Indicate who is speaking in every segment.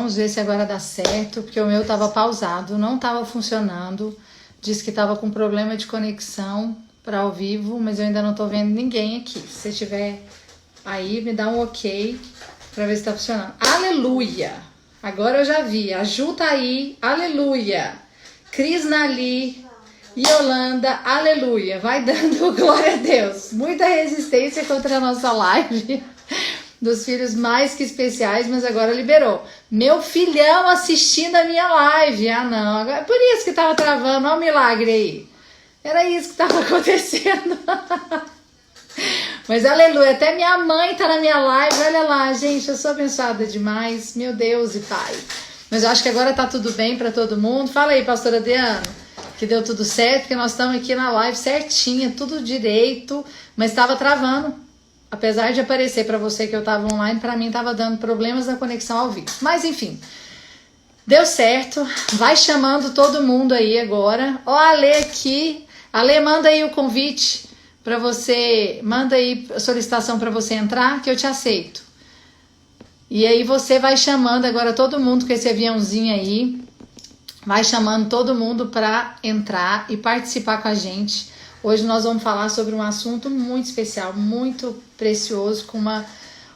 Speaker 1: Vamos ver se agora dá certo, porque o meu estava pausado, não estava funcionando. Diz que estava com problema de conexão para ao vivo, mas eu ainda não estou vendo ninguém aqui. Se você tiver aí, me dá um ok para ver se está funcionando. Aleluia! Agora eu já vi. A Ju tá aí, aleluia! Cris Nali, Yolanda, aleluia! Vai dando glória a Deus. Muita resistência contra a nossa live dos filhos mais que especiais, mas agora liberou. Meu filhão assistindo a minha live. Ah, não. Agora, por isso que tava travando. Olha o milagre aí. Era isso que tava acontecendo. Mas aleluia, até minha mãe tá na minha live. Olha lá, gente, eu sou abençoada demais. Meu Deus e Pai. Mas eu acho que agora tá tudo bem para todo mundo. Fala aí, pastora Adriana, que deu tudo certo, que nós estamos aqui na live certinha, tudo direito, mas estava travando. Apesar de aparecer para você que eu estava online, para mim estava dando problemas na conexão ao vivo. Mas enfim, deu certo. Vai chamando todo mundo aí agora. Ó, a Ale aqui. Ale, manda aí o convite para você, manda aí a solicitação para você entrar, que eu te aceito. E aí você vai chamando agora todo mundo com esse aviãozinho aí. Vai chamando todo mundo para entrar e participar com a gente. Hoje nós vamos falar sobre um assunto muito especial, muito precioso, com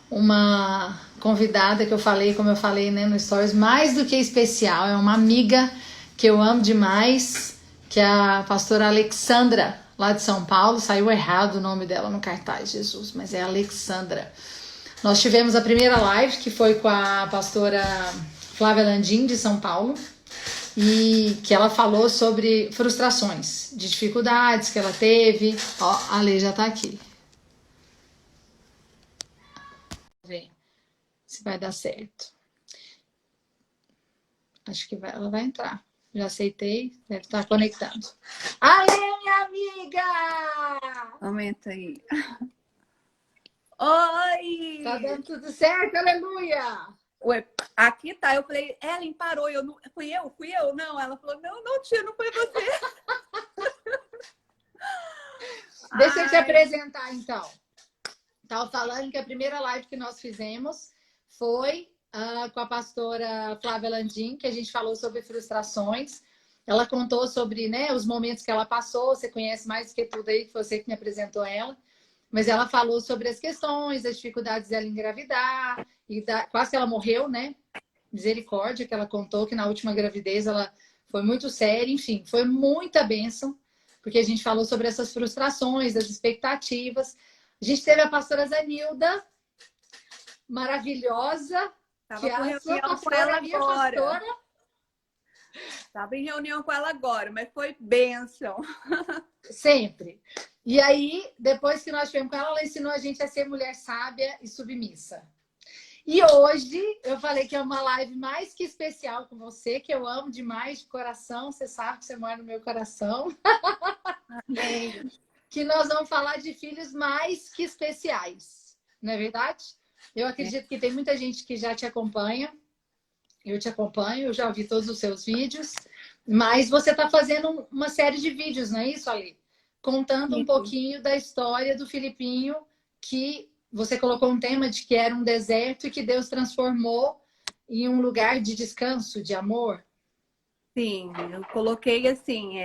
Speaker 1: uma convidada que eu falei, como eu falei, né, no Stories, mais do que especial. É uma amiga que eu amo demais, que é a pastora Alexandra, lá de São Paulo. Saiu errado o nome dela no cartaz, Jesus, mas é Alexandra. Nós tivemos a primeira live, que foi com a pastora Flávia Landim, de São Paulo, e que ela falou sobre frustrações, de dificuldades que ela teve. Ó, a Lê já tá aqui. Vamos ver se vai dar certo. Acho que ela vai entrar. Já aceitei, deve estar conectando. Ale, minha amiga!
Speaker 2: Aumenta aí. Oi!
Speaker 1: Tá dando tudo certo? Aleluia!
Speaker 2: Ué, aqui tá. Eu falei, Ellen parou. Eu não, fui eu? Não. Ela falou, não, tia, não foi você.
Speaker 1: Deixa eu te apresentar, então. Estava falando que a primeira live que nós fizemos foi com a pastora Flávia Landim, que a gente falou sobre frustrações. Ela contou sobre, né, os momentos que ela passou. Você conhece mais do que tudo aí, que foi você que me apresentou ela. Mas ela falou sobre as questões, as dificuldades dela engravidar, e quase que ela morreu, né? Misericórdia, que ela contou que na última gravidez ela foi muito séria. Enfim, foi muita bênção, porque a gente falou sobre essas frustrações, as expectativas. A gente teve a pastora Zanilda, maravilhosa,
Speaker 2: Tava
Speaker 1: que é
Speaker 2: com
Speaker 1: a sua
Speaker 2: reunião com
Speaker 1: pastora,
Speaker 2: ela
Speaker 1: a minha
Speaker 2: agora.
Speaker 1: pastora.
Speaker 2: Tava em reunião com ela agora, mas foi bênção.
Speaker 1: Sempre. E aí, depois que nós tivemos com ela, ela ensinou a gente a ser mulher sábia e submissa. E hoje eu falei que é uma live mais que especial com você, que eu amo demais de coração. Você sabe que você mora no meu coração.
Speaker 2: Amém.
Speaker 1: Que nós vamos falar de filhos mais que especiais. Não é verdade? Eu acredito que tem muita gente que já te acompanha. Eu te acompanho, eu já vi todos os seus vídeos. Mas você está fazendo uma série de vídeos, não é isso, Ali? Contando um pouquinho da história do Filipinho, que você colocou um tema de que era um deserto e que Deus transformou em um lugar de descanso, de amor.
Speaker 2: Sim, eu coloquei assim,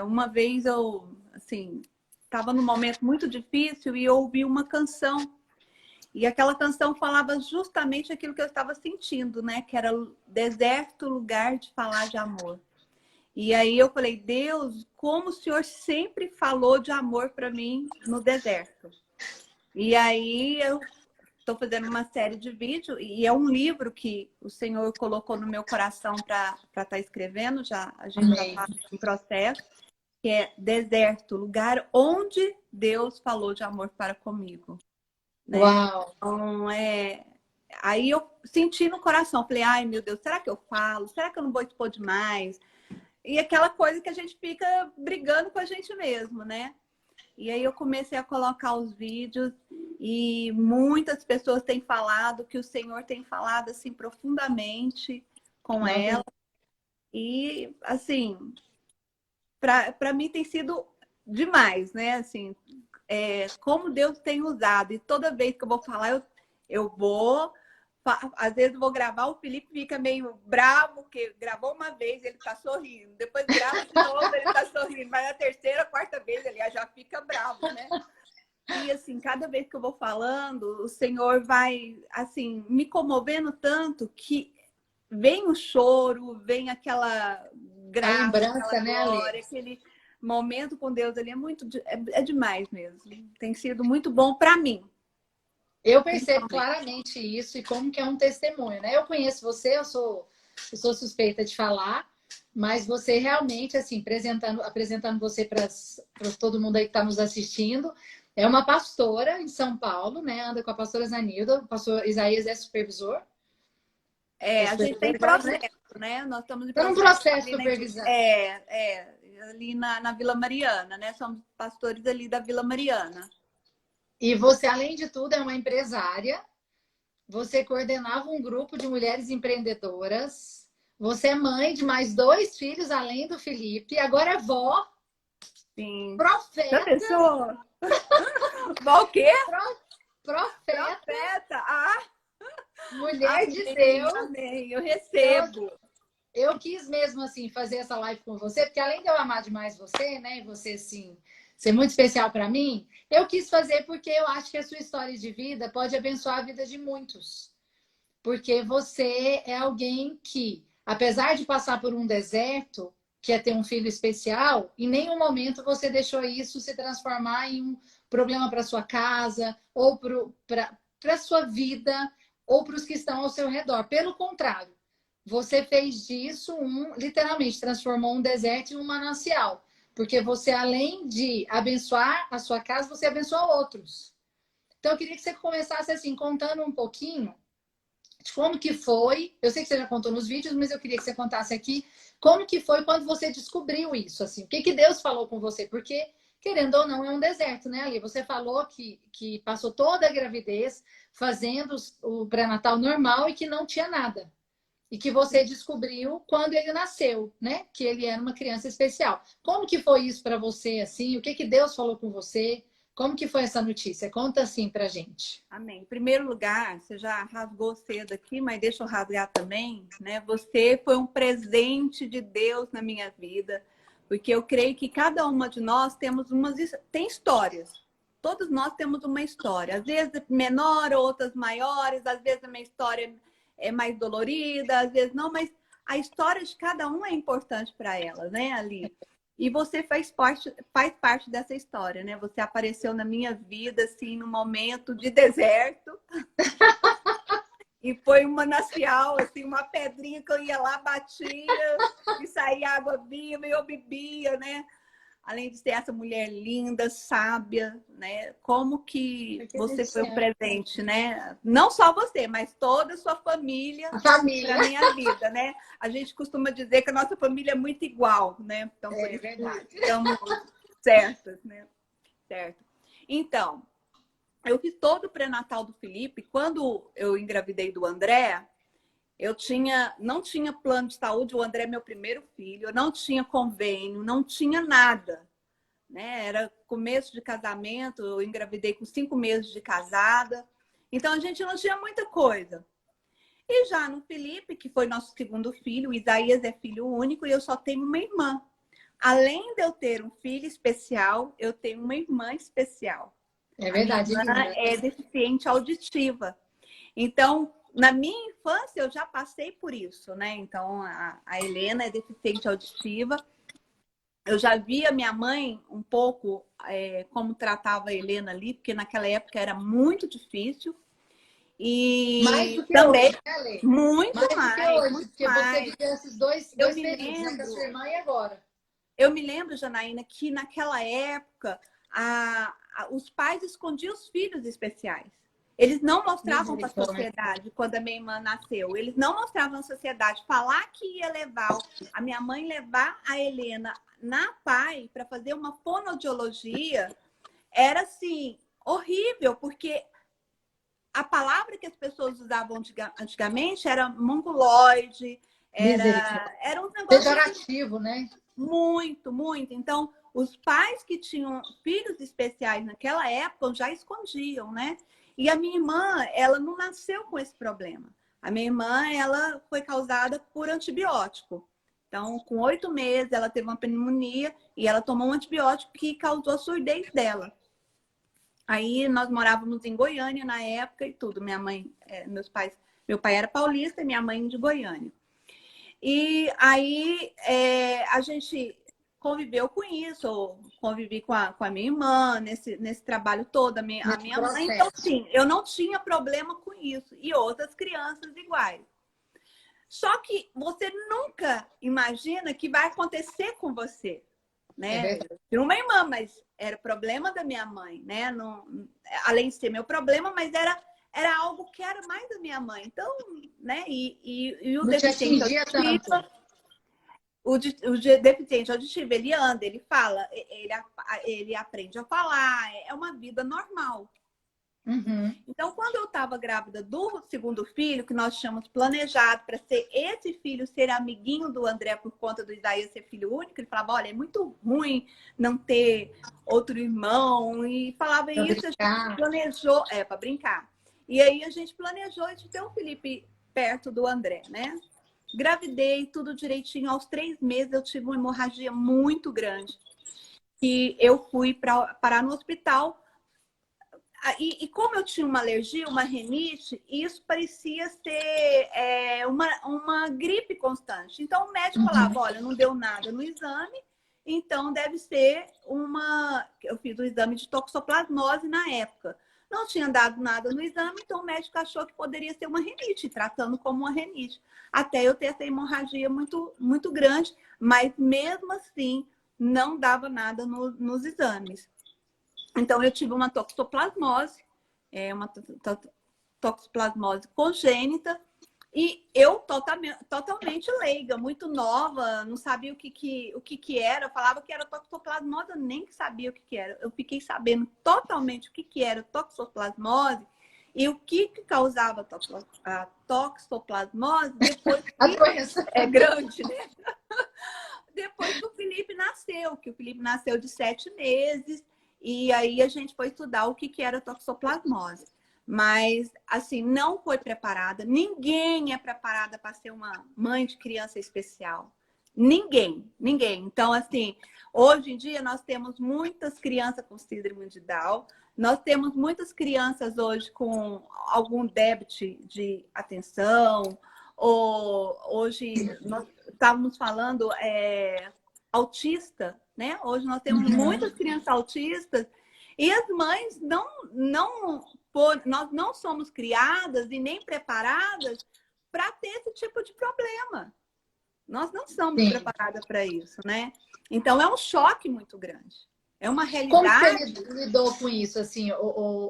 Speaker 2: uma vez eu, assim, estava num momento muito difícil e eu ouvi uma canção. E aquela canção falava justamente aquilo que eu estava sentindo, né? Que era deserto, lugar de falar de amor. E aí eu falei, Deus, como o Senhor sempre falou de amor para mim no deserto. E aí eu estou fazendo uma série de vídeos e é um livro que o Senhor colocou no meu coração para estar escrevendo, a gente já está em processo, que é Deserto, lugar onde Deus falou de amor para comigo. Né?
Speaker 1: Uau!
Speaker 2: Então, aí eu senti no coração, falei, ai meu Deus, será que eu falo? Será que eu não vou expor demais? E aquela coisa que a gente fica brigando com a gente mesmo, né? E aí eu comecei a colocar os vídeos e muitas pessoas têm falado que o Senhor tem falado assim profundamente com ela. E assim, para mim tem sido demais, né? Assim, como Deus tem usado. E toda vez que eu vou falar, eu vou Às vezes eu vou gravar, o Felipe fica meio bravo, porque gravou uma vez, ele tá sorrindo. Depois grava de novo, ele tá sorrindo. Mas na terceira, quarta vez, ele já fica bravo, né? E assim, cada vez que eu vou falando, o Senhor vai, assim, me comovendo tanto que vem o choro, vem aquela
Speaker 1: A
Speaker 2: graça, aquela
Speaker 1: lembrança, né, Ale?
Speaker 2: glória, aquele momento com Deus ali é demais mesmo. Tem sido muito bom para mim.
Speaker 1: Eu percebo claramente isso e como que é um testemunho, né? Eu conheço você, eu sou suspeita de falar, mas você realmente, assim, apresentando você para todo mundo aí que está nos assistindo, é uma pastora em São Paulo, né? Anda com a pastora Zanilda, o pastor Isaías é supervisor.
Speaker 2: A gente tem processo, né? Nós estamos em
Speaker 1: processo. Processo de supervisão.
Speaker 2: Ali na Vila Mariana, né? Somos pastores ali da Vila Mariana.
Speaker 1: E você, além de tudo, é uma empresária. Você coordenava um grupo de mulheres empreendedoras. Você é mãe de mais 2 filhos, além do Felipe. Agora é vó.
Speaker 2: Sim.
Speaker 1: Profeta.
Speaker 2: Já pensou? Vó o quê?
Speaker 1: Profeta.
Speaker 2: Ah!
Speaker 1: Mulher de Deus.
Speaker 2: Amém. Eu recebo.
Speaker 1: Eu quis mesmo, assim, fazer essa live com você, porque além de eu amar demais você, né, e você, assim, ser muito especial para mim, eu quis fazer porque eu acho que a sua história de vida pode abençoar a vida de muitos. Porque você é alguém que, apesar de passar por um deserto, que é ter um filho especial, em nenhum momento você deixou isso se transformar em um problema para sua casa, ou para a sua vida, ou para os que estão ao seu redor. Pelo contrário, você fez disso literalmente, transformou um deserto em um manancial. Porque você, além de abençoar a sua casa, você abençoa outros. Então, eu queria que você começasse assim, contando um pouquinho de como que foi. Eu sei que você já contou nos vídeos, mas eu queria que você contasse aqui como que foi quando você descobriu isso, assim. O que que Deus falou com você? Porque, querendo ou não, é um deserto, né, Ali? Você falou que passou toda a gravidez fazendo o pré-natal normal e que não tinha nada. E que você descobriu quando ele nasceu, né? Que ele era uma criança especial. Como que foi isso para você, assim? O que que Deus falou com você? Como que foi essa notícia? Conta assim pra gente.
Speaker 2: Amém. Em primeiro lugar, você já rasgou cedo aqui, mas deixa eu rasgar também, né? Você foi um presente de Deus na minha vida, porque eu creio que cada uma de nós tem histórias. Todos nós temos uma história, às vezes menor, outras maiores, às vezes a minha história é mais dolorida, às vezes não, mas a história de cada um é importante para ela, né, Ali? E você faz parte dessa história, né? Você apareceu na minha vida, assim, num momento de deserto. E foi um manancial, assim, uma pedrinha que eu ia lá, batia, e saía água viva, e eu bebia, né? Além de ser essa mulher linda, sábia, né? Como que você foi um presente, né? Não só você, mas toda a sua família, para minha vida, né? A gente costuma dizer que a nossa família é muito igual, né? Então, por isso
Speaker 1: verdade.
Speaker 2: estamos certas, né? Certo. Então, eu fiz todo o pré-natal do Felipe. Quando eu engravidei do André, eu não tinha plano de saúde, o André é meu primeiro filho, eu não tinha convênio, não tinha nada, né? Era começo de casamento, eu engravidei com 5 meses de casada, então a gente não tinha muita coisa. E já no Felipe, que foi nosso segundo filho, o Isaías é filho único e eu só tenho uma irmã. Além de eu ter um filho especial, eu tenho uma irmã especial.
Speaker 1: É verdade.
Speaker 2: A minha irmã é deficiente auditiva. Então, na minha infância, eu já passei por isso, né? Então, a Helena é deficiente auditiva. Eu já vi a minha mãe um pouco como tratava a Helena ali, porque naquela época era muito difícil. E
Speaker 1: mais do que
Speaker 2: também,
Speaker 1: hoje, né, Lê?
Speaker 2: muito
Speaker 1: mais.
Speaker 2: mais.
Speaker 1: Do que hoje,
Speaker 2: muito
Speaker 1: porque
Speaker 2: mais.
Speaker 1: você viveu esses dois períodos, né, com a sua irmã e agora.
Speaker 2: Eu me lembro, Janaína, que naquela época os pais escondiam os filhos especiais. Eles não mostravam para a sociedade quando a minha irmã nasceu. Eles não mostravam à sociedade. Falar que ia levar, a minha mãe levar a Helena na PAI para fazer uma fonoaudiologia era assim, horrível, porque a palavra que as pessoas usavam antigamente era mongoloide, era um negócio
Speaker 1: pejorativo, né?
Speaker 2: Muito, muito. Então, os pais que tinham filhos especiais naquela época já escondiam, né? E a minha irmã, ela não nasceu com esse problema. A minha irmã, ela foi causada por antibiótico. Então, com 8 meses, ela teve uma pneumonia e ela tomou um antibiótico que causou a surdez dela. Aí nós morávamos em Goiânia na época e tudo. Minha mãe, meu pai era paulista e minha mãe de Goiânia. E aí a gente conviveu com isso, convivi com a minha irmã nesse trabalho todo, a minha mãe. Então, sim, eu não tinha problema com isso. E outras crianças iguais. Só que você nunca imagina que vai acontecer com você, né? Eu tinha uma irmã, mas era problema da minha mãe, né? Não, além de ser meu problema, mas era algo que era mais da minha mãe. Então, né? E o deficiente auditivo, o deficiente auditivo, ele anda, ele fala, ele aprende a falar, é uma vida normal.
Speaker 1: Uhum.
Speaker 2: Então, quando eu estava grávida do segundo filho, que nós tínhamos planejado para ser esse filho ser amiguinho do André por conta do Isaías ser filho único, ele falava, olha, é muito ruim não ter outro irmão, e falava
Speaker 1: Pra
Speaker 2: isso,
Speaker 1: brincar.
Speaker 2: a gente planejou, para brincar. E aí a gente planejou de ter o Felipe perto do André, né? Gravidei, tudo direitinho. Aos 3 meses eu tive uma hemorragia muito grande. E eu fui parar no hospital. E como eu tinha uma alergia, uma rinite, isso parecia ser uma gripe constante. Então o médico falava, olha, não deu nada no exame, então deve ser uma... Eu fiz o exame de toxoplasmose na época. Não tinha dado nada no exame, então o médico achou que poderia ser uma rinite, tratando como uma rinite. Até eu ter essa hemorragia muito, muito grande, mas mesmo assim não dava nada nos exames. Então, eu tive uma toxoplasmose, uma toxoplasmose congênita, e eu totalmente leiga, muito nova, não sabia o que era. Eu falava que era toxoplasmose, eu nem sabia o que era. Eu fiquei sabendo totalmente o que era toxoplasmose e o que causava a toxoplasmose depois que é grande, né? Depois que o Felipe nasceu de 7 meses. E aí a gente foi estudar o que era toxoplasmose. Mas, assim, não foi preparada. Ninguém é preparada para ser uma mãe de criança especial. Ninguém, ninguém. Então, assim, hoje em dia nós temos muitas crianças com síndrome de Down. Nós temos muitas crianças hoje com algum déficit de atenção. Ou hoje nós estávamos falando autista, né? Hoje nós temos muitas crianças autistas e as mães nós não somos criadas e nem preparadas para ter esse tipo de problema. Nós não somos preparadas para isso, né? Então é um choque muito grande. É uma realidade.
Speaker 1: Como você lidou com isso, assim,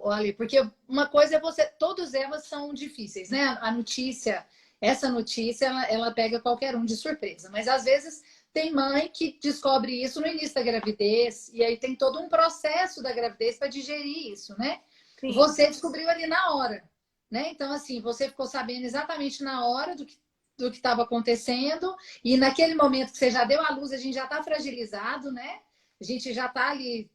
Speaker 1: Ali? Porque uma coisa é todas elas são difíceis, né? Essa notícia, ela pega qualquer um de surpresa, mas às vezes tem mãe que descobre isso no início da gravidez, e aí tem todo um processo da gravidez para digerir isso, né? Sim. Você descobriu ali na hora, né? Então, assim, você ficou sabendo exatamente na hora do que estava acontecendo, e naquele momento que você já deu à luz, a gente já está fragilizado, né? A gente já está ali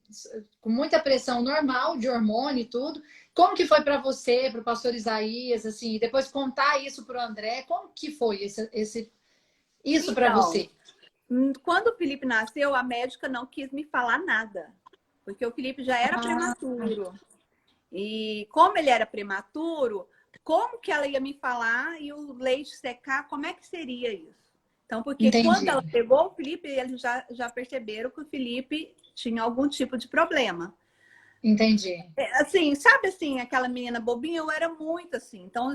Speaker 1: com muita pressão normal de hormônio e tudo. Como que foi para você, para o pastor Isaías, assim, depois contar isso para o André? Como que foi isso para você?
Speaker 2: Quando o Felipe nasceu, a médica não quis me falar nada, porque o Felipe já era prematuro. E como ele era prematuro, como que ela ia me falar e o leite secar, como é que seria isso? Então, porque quando ela pegou o Felipe, eles já perceberam que o Felipe tinha algum tipo de problema.
Speaker 1: Entendi.
Speaker 2: Assim, sabe assim, aquela menina bobinha, eu era muito assim. Então,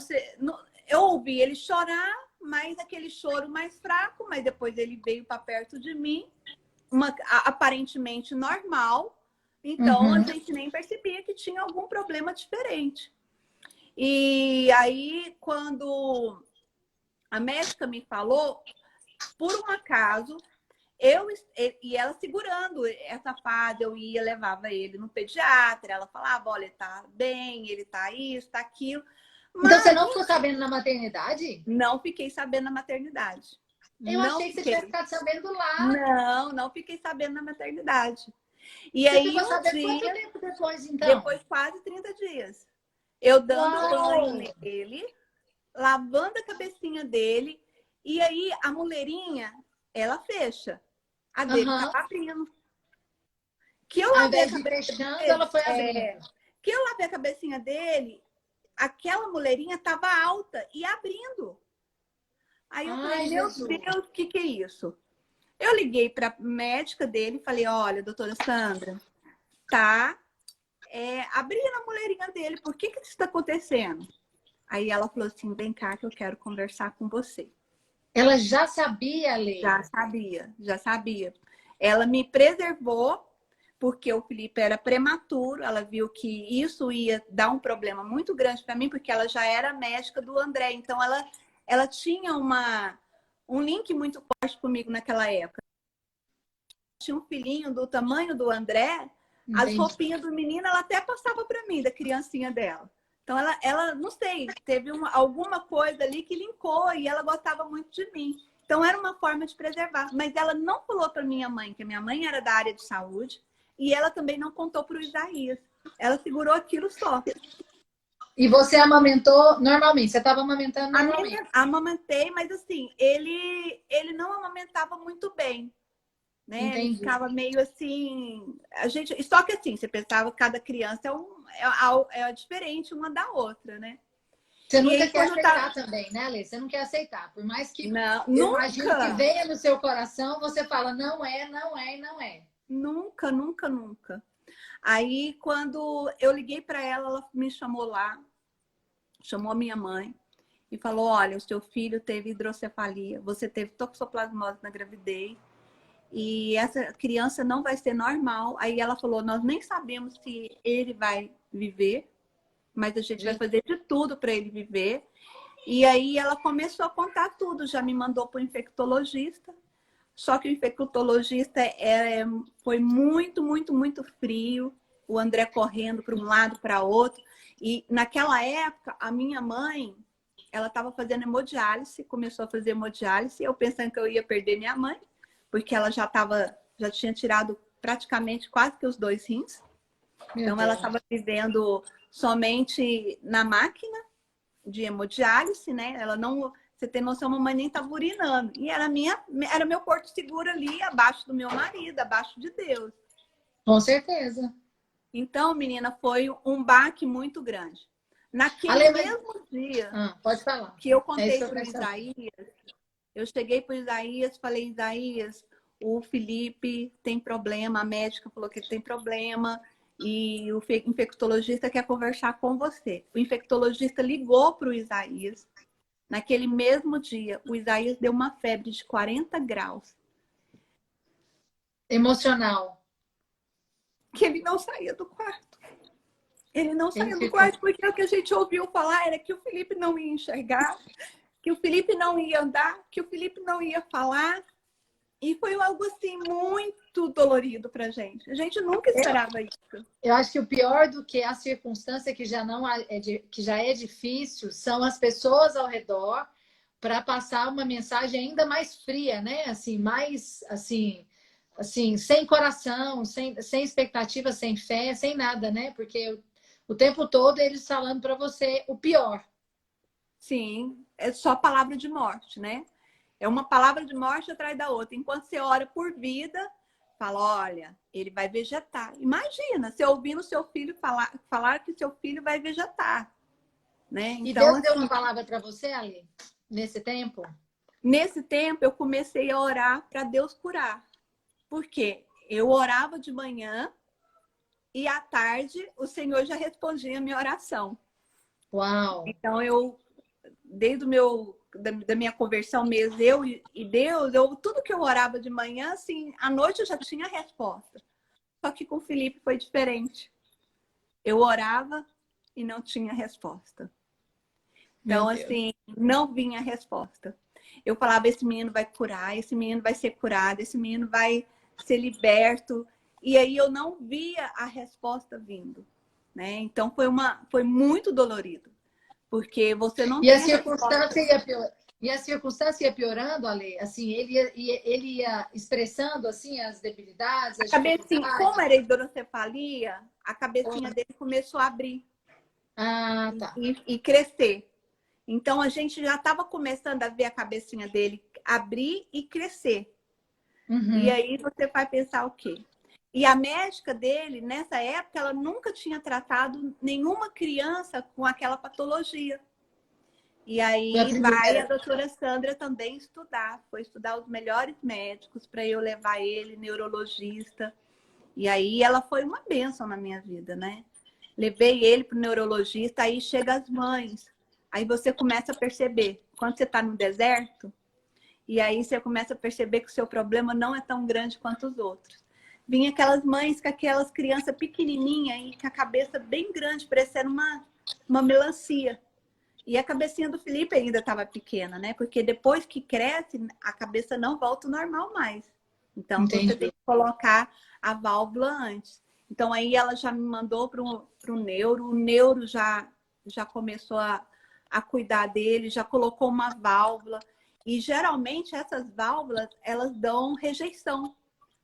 Speaker 2: eu ouvi ele chorar, mas aquele choro mais fraco, mas depois ele veio para perto de mim, aparentemente normal. Então, a gente nem percebia que tinha algum problema diferente. E aí, quando a médica me falou, por um acaso, e ela segurando essa fase, eu levava ele no pediatra, ela falava, olha, ele tá bem, ele tá isso, tá aquilo.
Speaker 1: Mas então você não ficou sabendo na maternidade?
Speaker 2: Não fiquei sabendo na maternidade.
Speaker 1: Eu achei que você tivesse ficado sabendo lá.
Speaker 2: Não fiquei sabendo na maternidade. E
Speaker 1: você
Speaker 2: aí
Speaker 1: ficou sabendo quanto tempo depois, então?
Speaker 2: Depois quase 30 dias. Eu dando
Speaker 1: Uau!
Speaker 2: banho nele, lavando a cabecinha dele, e aí a muleirinha, ela fecha. A dele
Speaker 1: Aham.
Speaker 2: tava abrindo. Que eu
Speaker 1: Ao
Speaker 2: lavei a
Speaker 1: invés de ir
Speaker 2: cabecinha
Speaker 1: fechando, ela
Speaker 2: dele,
Speaker 1: foi abrindo.
Speaker 2: que eu lavei a cabecinha dele, aquela muleirinha tava alta e abrindo. Aí eu falei,
Speaker 1: Ai,
Speaker 2: meu
Speaker 1: Jesus.
Speaker 2: Deus, o que que é isso? Eu liguei para a médica dele e falei, olha, doutora Sandra, tá abrindo a muleirinha dele, por que que isso está acontecendo? Aí ela falou assim, vem cá que eu quero conversar com você.
Speaker 1: Ela já sabia, Lê.
Speaker 2: Já sabia, já sabia. Ela me preservou, porque o Felipe era prematuro, ela viu que isso ia dar um problema muito grande para mim, porque ela já era médica do André, então ela tinha um link muito forte comigo naquela época. Tinha um filhinho do tamanho do André, as
Speaker 1: Entendi.
Speaker 2: roupinhas do menino, ela até passava para mim, da criancinha dela. Então, ela não sei, teve alguma coisa ali que linkou e ela gostava muito de mim. Então, era uma forma de preservar. Mas ela não falou para minha mãe, que a minha mãe era da área de saúde, e ela também não contou para o Isaías. Ela segurou aquilo só.
Speaker 1: E você amamentou normalmente? Você estava amamentando normalmente?
Speaker 2: Amamentei, mas assim, ele não amamentava muito bem. Né? Ele
Speaker 1: Entendi.
Speaker 2: ficava meio assim. A gente, só que assim, você pensava que cada criança é diferente uma da outra, né?
Speaker 1: Você
Speaker 2: E
Speaker 1: nunca
Speaker 2: aí,
Speaker 1: quer
Speaker 2: quando tá.
Speaker 1: aceitar também, né, Lê? Você não quer aceitar. Por mais que
Speaker 2: Não,
Speaker 1: eu imagino que
Speaker 2: nunca!
Speaker 1: venha no seu coração, você fala, não é, não é e não é.
Speaker 2: Nunca, nunca, nunca. Aí, quando eu liguei para ela, ela me chamou lá, chamou a minha mãe e falou: Olha, o seu filho teve hidrocefalia, você teve toxoplasmose na gravidez. E essa criança não vai ser normal. Aí ela falou: Nós nem sabemos se ele vai viver, mas a gente vai
Speaker 1: Jesus.
Speaker 2: fazer de tudo para ele viver. E aí ela começou a contar tudo, já me mandou para o infectologista. Só que o infectologista foi muito, muito, muito frio. O André correndo para um lado, para outro. E naquela época, a minha mãe, ela estava fazendo hemodiálise, começou a fazer hemodiálise. Eu pensando que eu ia perder minha mãe, porque ela já tinha tirado praticamente quase que os 2 rins.
Speaker 1: Meu
Speaker 2: Então ela
Speaker 1: Deus.
Speaker 2: estava vivendo somente na máquina de hemodiálise, né? Ela não, você tem noção, a mamãe nem estava urinando. E era meu porto seguro ali, abaixo do meu marido, abaixo de Deus.
Speaker 1: Com certeza.
Speaker 2: Então, menina, foi um baque muito grande. Naquele
Speaker 1: Ale, mas...
Speaker 2: mesmo dia
Speaker 1: pode falar.
Speaker 2: que eu
Speaker 1: É isso
Speaker 2: contei
Speaker 1: que eu
Speaker 2: para o
Speaker 1: quero saber.
Speaker 2: Isaías, eu cheguei para o Isaías, falei, Isaías, o Felipe tem problema, a médica falou que ele tem problema e o infectologista quer conversar com você. O infectologista ligou para o Isaías. Naquele mesmo dia, o Isaías deu uma febre de 40 graus,
Speaker 1: Emocional.
Speaker 2: que ele não saía do quarto. Ele não
Speaker 1: Ele
Speaker 2: saía do
Speaker 1: ficou.
Speaker 2: quarto porque o que a gente ouviu falar era que o Felipe não ia enxergar, que o Felipe não ia andar, que o Felipe não ia falar. E foi algo assim muito dolorido pra gente. A gente nunca esperava isso.
Speaker 1: Eu acho que o pior do que a circunstância que já não que já é difícil são as pessoas ao redor para passar uma mensagem ainda mais fria, né? Assim, mais assim, sem coração, sem expectativa, sem fé, sem nada, né? Porque o tempo todo eles falando para você o pior.
Speaker 2: Sim, é só palavra de morte, né? É uma palavra de morte atrás da outra. Enquanto você ora por vida, fala, olha, ele vai vegetar. Imagina, você ouvindo seu filho falar que seu filho vai vegetar, né?
Speaker 1: E
Speaker 2: Então,
Speaker 1: Deus deu
Speaker 2: assim,
Speaker 1: uma palavra para você, Ali, nesse tempo?
Speaker 2: nesse tempo eu comecei a orar para Deus curar. Por quê? Eu orava de manhã e à tarde o Senhor já respondia a minha oração.
Speaker 1: Uau!
Speaker 2: Então, desde da minha conversão mesmo, eu e Deus, tudo que eu orava de manhã, assim, à noite eu já tinha a resposta. Só que com o Felipe foi diferente. Eu orava e não tinha resposta.
Speaker 1: Meu
Speaker 2: Então,
Speaker 1: Deus.
Speaker 2: assim, não vinha a resposta. Eu falava, esse menino vai curar, esse menino vai ser curado, esse menino vai ser liberto. E aí eu não via a resposta vindo, né? Então foi muito dolorido, porque você não
Speaker 1: E a
Speaker 2: tem a resposta.
Speaker 1: circunstância ia pior... E a circunstância ia piorando, Ale? Assim, ele ia expressando assim as debilidades,
Speaker 2: A
Speaker 1: as
Speaker 2: cabecinha, como
Speaker 1: dificuldades.
Speaker 2: era hidrocefalia, a cabecinha dele começou a abrir.
Speaker 1: Ah, tá.
Speaker 2: e crescer. Então, a gente já estava começando a ver a cabecinha dele abrir e crescer. E
Speaker 1: Uhum.
Speaker 2: aí você vai pensar o quê? E a médica dele, nessa época, ela nunca tinha tratado nenhuma criança com aquela patologia. E
Speaker 1: Foi a
Speaker 2: aí vai a
Speaker 1: primeira.
Speaker 2: doutora Sandra também estudar. Foi estudar os melhores médicos para eu levar ele, neurologista. E aí ela foi uma bênção na minha vida, né? Levei ele para o neurologista, aí chega as mães. Aí você começa a perceber, quando você está no deserto, e aí você começa a perceber que o seu problema não é tão grande quanto os outros. Vinha aquelas mães com aquelas crianças pequenininhas e com a cabeça bem grande, parecendo uma melancia. E a cabecinha do Felipe ainda estava pequena, né? Porque depois que cresce, a cabeça não volta ao normal mais. Então, você tem
Speaker 1: Entendi.
Speaker 2: que colocar a válvula antes. Então, aí ela já me mandou para o neuro. O neuro já começou a cuidar dele, já colocou uma válvula. E, geralmente, essas válvulas, elas dão rejeição.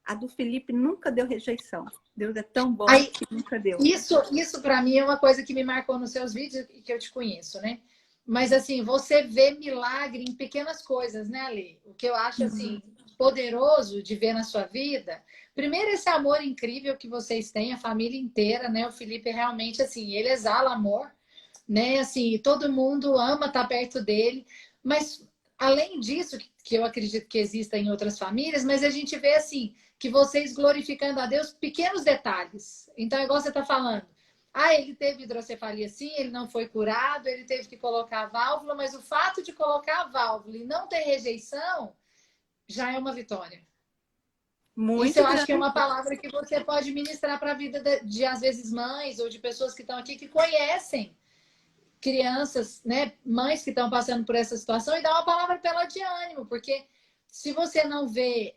Speaker 2: A do Felipe nunca deu rejeição. Deus é tão bom
Speaker 1: Aí,
Speaker 2: que nunca deu.
Speaker 1: isso para mim é uma coisa que me marcou nos seus vídeos e que eu te conheço, né? Mas assim, você vê milagre em pequenas coisas, né, Ali? O que eu acho
Speaker 2: Uhum.
Speaker 1: assim poderoso de ver na sua vida. Primeiro esse amor incrível que vocês têm, a família inteira, né? O Felipe realmente assim, ele exala amor, né? Assim, todo mundo ama estar perto dele, mas além disso, que eu acredito que exista em outras famílias, mas a gente vê assim, que vocês glorificando a Deus pequenos detalhes. Então, é igual você está falando. Ah, ele teve hidrocefalia sim, ele não foi curado, ele teve que colocar a válvula, mas o fato de colocar a válvula e não ter rejeição já é uma vitória. Isso
Speaker 2: Muito
Speaker 1: eu acho que é
Speaker 2: grande.
Speaker 1: uma palavra que você pode ministrar para a vida de, às vezes, mães ou de pessoas que estão aqui que conhecem crianças, né, mães que estão passando por essa situação e dar uma palavra para ela de ânimo, porque se você não vê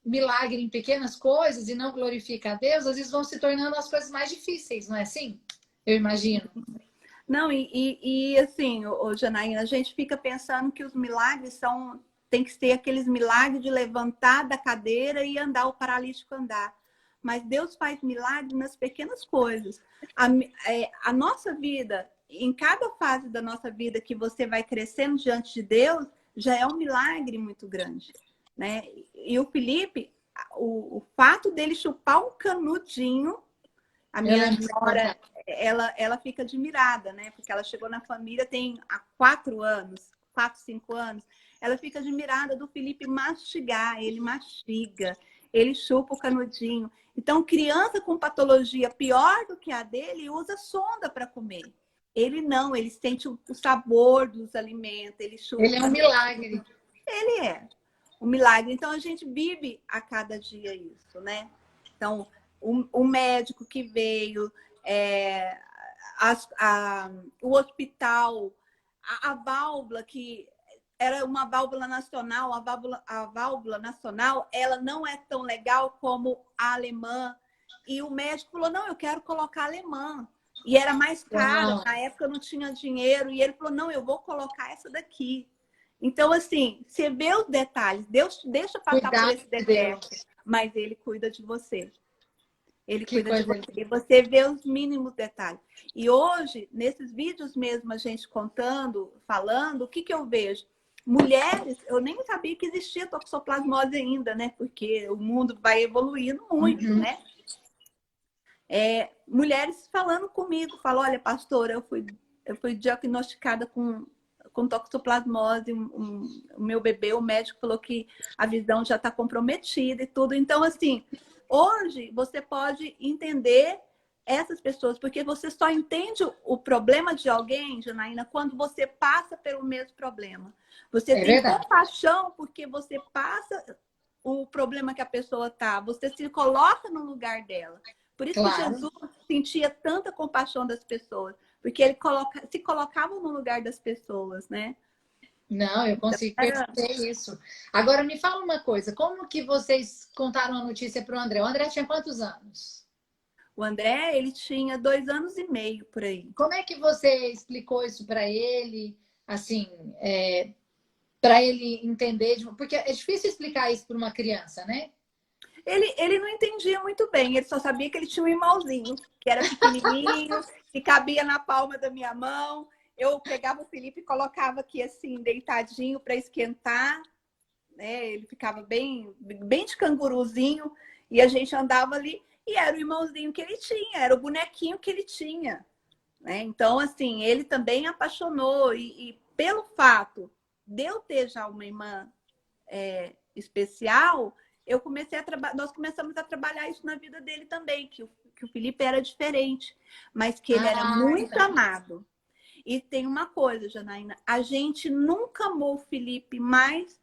Speaker 1: milagre em pequenas coisas e não glorifica a Deus, às vezes vão se tornando as coisas mais difíceis, não é assim? Eu imagino.
Speaker 2: Não, assim, Janaína, a gente fica pensando que os milagres tem que ser aqueles milagres de levantar da cadeira e andar, o paralítico andar. Mas Deus faz milagres nas pequenas coisas. A nossa vida, em cada fase da nossa vida que você vai crescendo diante de Deus, já é um milagre muito grande, né? E o Felipe, o fato dele chupar um canudinho, a
Speaker 1: Eu
Speaker 2: minha
Speaker 1: lembro que você
Speaker 2: nora,
Speaker 1: contava.
Speaker 2: ela fica admirada, né? Porque ela chegou na família tem há 4 anos, 4, 5 anos. Ela fica admirada do Felipe mastigar, ele mastiga, ele chupa o canudinho. Então, criança com patologia pior do que a dele usa sonda para comer. Ele não, ele sente o sabor dos alimentos, ele chupa
Speaker 1: Ele
Speaker 2: o
Speaker 1: é um
Speaker 2: canudinho.
Speaker 1: milagre.
Speaker 2: Ele é um milagre. Então, a gente vive a cada dia isso, né? Então, o médico que veio, é, o hospital, a válvula que era uma válvula nacional, a válvula nacional, ela não é tão legal como a alemã. E o médico falou, não, eu quero colocar a alemã. E era mais cara,
Speaker 1: Uau.
Speaker 2: na época eu não tinha dinheiro. E ele falou, não, eu vou colocar essa daqui. Então, assim, você vê os detalhes. Deus deixa passar por
Speaker 1: Cuidado
Speaker 2: esse
Speaker 1: de
Speaker 2: deserto,
Speaker 1: Deus.
Speaker 2: mas ele cuida de você. Ele
Speaker 1: Que
Speaker 2: cuida de
Speaker 1: coisa
Speaker 2: você.
Speaker 1: linda.
Speaker 2: E você vê os mínimos detalhes. E hoje, nesses vídeos mesmo, a gente contando, falando, o que eu vejo? Mulheres, eu nem sabia que existia toxoplasmose ainda, né? Porque o mundo vai evoluindo muito,
Speaker 1: Uhum.
Speaker 2: né? Mulheres falando comigo, falam, olha, pastora, eu fui diagnosticada com toxoplasmose, o meu bebê, o médico falou que a visão já está comprometida e tudo. Então, assim, hoje você pode entender essas pessoas, porque você só entende o problema de alguém, Janaína, quando você passa pelo mesmo problema. Você
Speaker 1: É
Speaker 2: tem
Speaker 1: verdade.
Speaker 2: compaixão porque você passa o problema que a pessoa está, você se coloca no lugar dela. Por isso que
Speaker 1: Claro.
Speaker 2: Jesus sentia tanta compaixão das pessoas, porque ele se colocava no lugar das pessoas, né?
Speaker 1: Não, eu
Speaker 2: Então,
Speaker 1: consigo perceber isso. Agora me fala uma coisa, como que vocês contaram a notícia para o André? O André tinha quantos anos?
Speaker 2: o André, ele tinha 2 anos e meio por aí.
Speaker 1: Como é que você explicou isso para ele? Assim, para ele entender, porque é difícil explicar isso para uma criança, né?
Speaker 2: Ele não entendia muito bem, ele só sabia que ele tinha um irmãozinho, que era pequenininho, que cabia na palma da minha mão. Eu pegava o Felipe e colocava aqui assim, deitadinho para esquentar, né? Ele ficava bem de canguruzinho e a gente andava ali e era o irmãozinho que ele tinha, era o bonequinho que ele tinha, né? Então, assim, ele também apaixonou e pelo fato de eu ter já uma irmã especial, nós começamos a trabalhar isso na vida dele também, que o Felipe era diferente, mas que ele era muito amado. E tem uma coisa, Janaína, a gente nunca amou o Felipe mais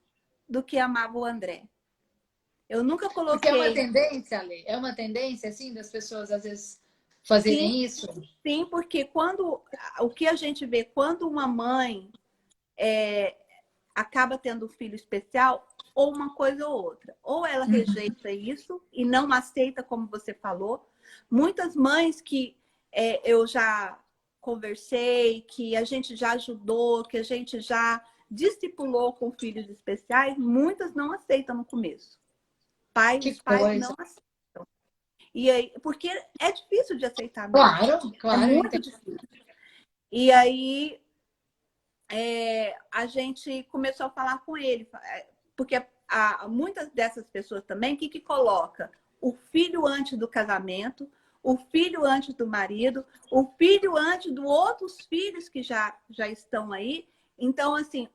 Speaker 2: do que amava o André. Eu nunca
Speaker 1: Porque é uma
Speaker 2: coloquei...
Speaker 1: tendência, Ale, é uma tendência, assim, das pessoas, às vezes, fazerem
Speaker 2: Sim,
Speaker 1: isso?
Speaker 2: sim, porque o que a gente vê, quando uma mãe acaba tendo um filho especial, ou uma coisa ou outra. Ou ela rejeita isso e não aceita, como você falou. Muitas mães que eu já conversei, que a gente já ajudou, que a gente já discipulou com filhos especiais, muitas não aceitam no começo.
Speaker 1: Que
Speaker 2: Os pais
Speaker 1: coisa.
Speaker 2: não aceitam. E aí, porque é difícil de aceitar mesmo.
Speaker 1: Claro,
Speaker 2: É
Speaker 1: claro.
Speaker 2: muito difícil. E aí a gente começou a falar com ele, porque muitas dessas pessoas também, o que coloca? O filho antes do casamento, o filho antes do marido, o filho antes dos outros filhos que já estão aí. Então, assim,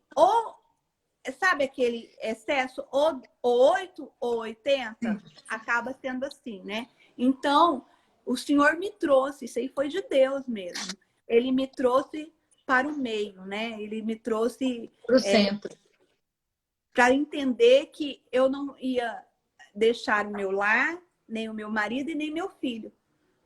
Speaker 2: sabe aquele excesso, ou 8 ou 80, acaba sendo assim, né? Então, o Senhor me trouxe, isso aí foi de Deus mesmo. Ele me trouxe para o meio, né? Ele me trouxe
Speaker 1: Para o centro.
Speaker 2: para entender que eu não ia deixar o meu lar, nem o meu marido e nem meu filho,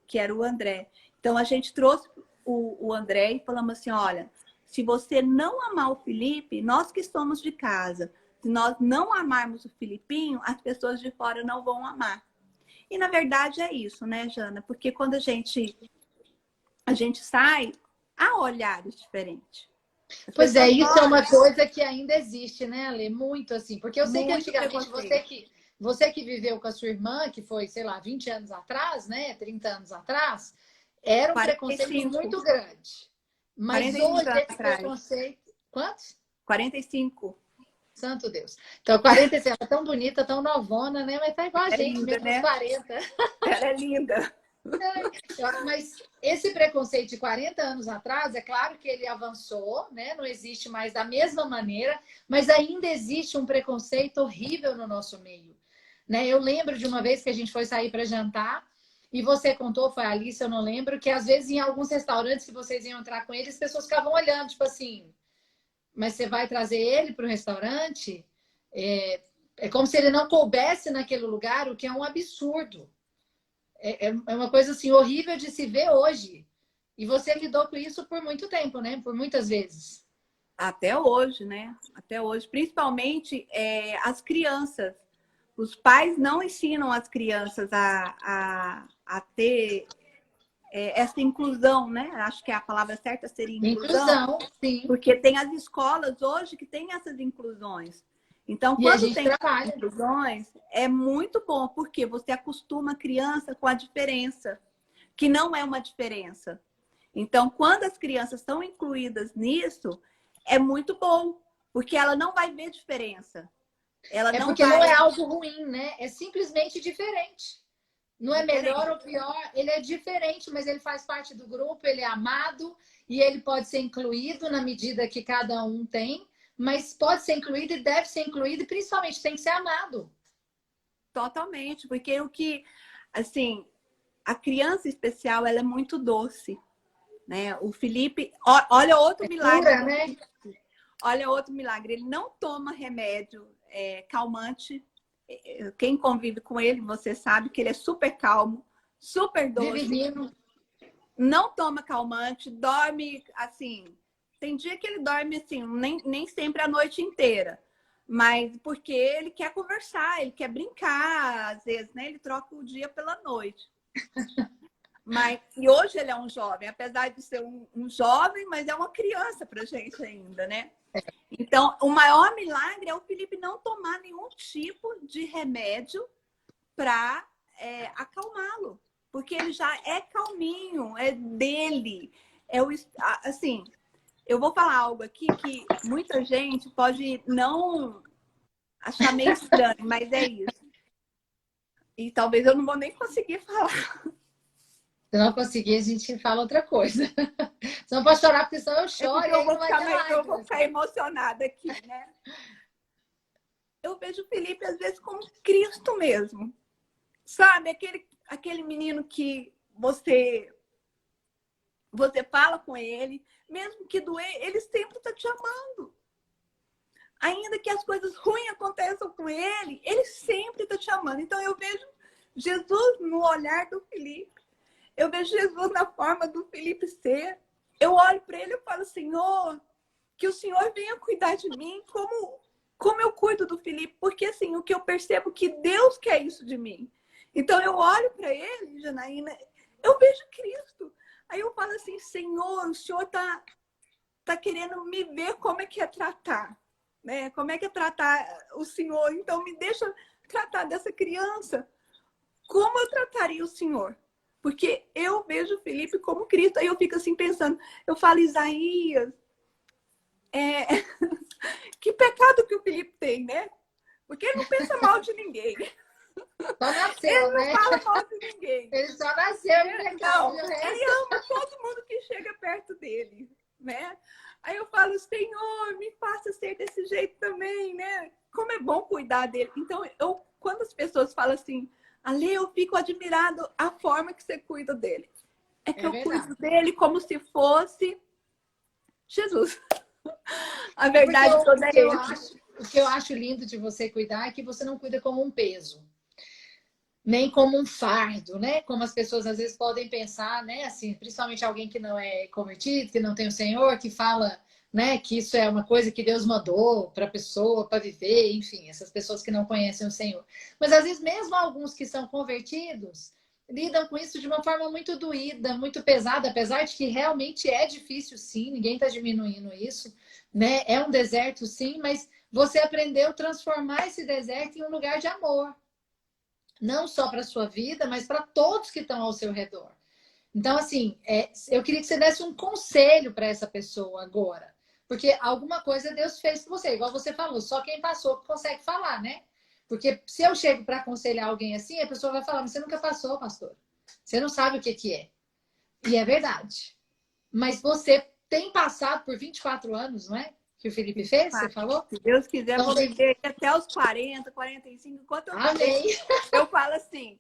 Speaker 2: que era o André. Então, a gente trouxe o André e falamos assim, olha, se você não amar o Felipe, nós que somos de casa, se nós não amarmos o Filipinho, as pessoas de fora não vão amar. E, na verdade, é isso, né, Jana? Porque quando a gente sai, há olhares diferentes.
Speaker 1: Pois é, isso é uma coisa que ainda existe, né, Ale? Muito assim. Porque eu sei que
Speaker 2: muito
Speaker 1: antigamente você que viveu com a sua irmã, que foi, sei lá, 20 anos atrás, né? 30 anos atrás, era um
Speaker 2: 45.
Speaker 1: preconceito muito grande. Mas
Speaker 2: 45
Speaker 1: hoje
Speaker 2: anos
Speaker 1: esse
Speaker 2: atrás.
Speaker 1: preconceito. Quantos?
Speaker 2: 45.
Speaker 1: Santo Deus. Então, 46, ela é tão bonita, tão novona, né? Mas tá igual a gente,
Speaker 2: linda,
Speaker 1: mesmo uns
Speaker 2: né?
Speaker 1: 40.
Speaker 2: Ela é linda.
Speaker 1: Mas esse preconceito de 40 anos atrás, é claro que ele avançou, né? Não existe mais da mesma maneira, mas ainda existe um preconceito horrível no nosso meio. Né? Eu lembro de uma vez que a gente foi sair para jantar e você contou, foi a Alice, eu não lembro, que às vezes em alguns restaurantes que vocês iam entrar com eles, as pessoas ficavam olhando, tipo assim, mas você vai trazer ele para o restaurante? É como se ele não coubesse naquele lugar, o que é um absurdo. É uma coisa assim horrível de se ver hoje. E você lidou com isso por muito tempo, né? Por muitas vezes.
Speaker 2: Até hoje, né? Até hoje. Principalmente as crianças. Os pais não ensinam as crianças a ter essa inclusão, né? Acho que a palavra certa seria inclusão.
Speaker 1: Inclusão, sim.
Speaker 2: Porque tem as escolas hoje que têm essas inclusões. Então,
Speaker 1: E a
Speaker 2: quando
Speaker 1: gente
Speaker 2: tem
Speaker 1: trabalha.
Speaker 2: inclusões, é muito bom, porque você acostuma a criança com a diferença, que não é uma diferença. Então, quando as crianças são incluídas nisso, é muito bom, porque ela não vai ver diferença. Ela não
Speaker 1: porque não é
Speaker 2: vai...
Speaker 1: algo ruim, né? É simplesmente diferente. Não é melhor ou pior, ele é diferente, mas ele faz parte do grupo, ele é amado e ele pode ser incluído na medida que cada um tem, mas pode ser incluído e deve ser incluído e principalmente tem que ser amado.
Speaker 2: Totalmente, porque assim, a criança especial, ela é muito doce, né? O Felipe, olha outro milagre.
Speaker 1: Pura, né?
Speaker 2: Olha outro milagre, ele não toma remédio calmante. Quem convive com ele, você sabe que ele é super calmo, super doce. Não toma calmante, dorme assim. Tem dia que ele dorme assim, nem sempre a noite inteira. Mas porque ele quer conversar, ele quer brincar, às vezes, né? Ele troca o dia pela noite. E hoje ele é um jovem, apesar de ser um jovem, mas é uma criança pra gente ainda, né? Então, o maior milagre é o Felipe não tomar nenhum tipo de remédio para acalmá-lo, porque ele já é calminho, é dele. Assim, eu vou falar algo aqui que muita gente pode não achar meio estranho, mas é isso. E talvez eu não vou nem conseguir falar.
Speaker 1: Se não conseguir, a gente fala outra coisa. Você não pode chorar, porque senão eu choro e aí não vai ter
Speaker 2: Eu
Speaker 1: live.
Speaker 2: vou ficar emocionada aqui, né? Eu vejo o Felipe, às vezes, como Cristo mesmo. Sabe? Aquele menino que você fala com ele, mesmo que doer, ele sempre está te amando. Ainda que as coisas ruins aconteçam com ele, ele sempre está te amando. Então, eu vejo Jesus no olhar do Felipe. Eu vejo Jesus na forma do Felipe ser. Eu olho para ele e falo, Senhor, que o Senhor venha cuidar de mim como eu cuido do Felipe. Porque, assim, o que eu percebo é que Deus quer isso de mim. Então, eu olho para ele, Janaína, eu vejo Cristo. Aí eu falo assim, Senhor, o Senhor tá querendo me ver como é que é tratar. Né? Como é que é tratar o Senhor? Então, me deixa tratar dessa criança. Como eu trataria o Senhor? Porque eu vejo o Felipe como Cristo. Aí eu fico assim pensando, eu falo, Isaías, que pecado que o Felipe tem, né? Porque ele não pensa mal de ninguém.
Speaker 1: Só nasceu,
Speaker 2: Ele não
Speaker 1: né?
Speaker 2: fala mal de ninguém.
Speaker 1: Ele só nasceu em pecado.
Speaker 2: Não, ele ama todo mundo que chega perto dele, né? Aí eu falo, Senhor, me faça ser desse jeito também, né? Como é bom cuidar dele. Então, quando as pessoas falam assim, Ale, eu fico admirado a forma que você cuida dele. É que eu cuido dele como se fosse Jesus. A verdade toda é essa.
Speaker 1: O que eu acho lindo de você cuidar é que você não cuida como um peso, nem como um fardo, né? Como as pessoas às vezes podem pensar, né? Assim, principalmente alguém que não é convertido, que não tem o Senhor, que fala, né? Que isso é uma coisa que Deus mandou para a pessoa, para viver, enfim, essas pessoas que não conhecem o Senhor. Mas às vezes mesmo alguns que são convertidos lidam com isso de uma forma muito doída, muito pesada, apesar de que realmente é difícil, sim. Ninguém está diminuindo isso, né? É um deserto, sim, mas você aprendeu a transformar esse deserto em um lugar de amor. Não só para a sua vida, mas para todos que estão ao seu redor. Então, assim, eu queria que você desse um conselho para essa pessoa agora. Porque alguma coisa Deus fez com você. Igual você falou, só quem passou consegue falar, né? Porque se eu chego para aconselhar alguém assim, a pessoa vai falar, mas você nunca passou, pastor. Você não sabe o que é. E é verdade. Mas você tem passado por 24 anos, não é? Que o Felipe fez, você falou?
Speaker 2: Se Deus quiser,
Speaker 1: Então,
Speaker 2: vou viver até os 40, 45, enquanto eu
Speaker 1: amém.
Speaker 2: eu falo assim,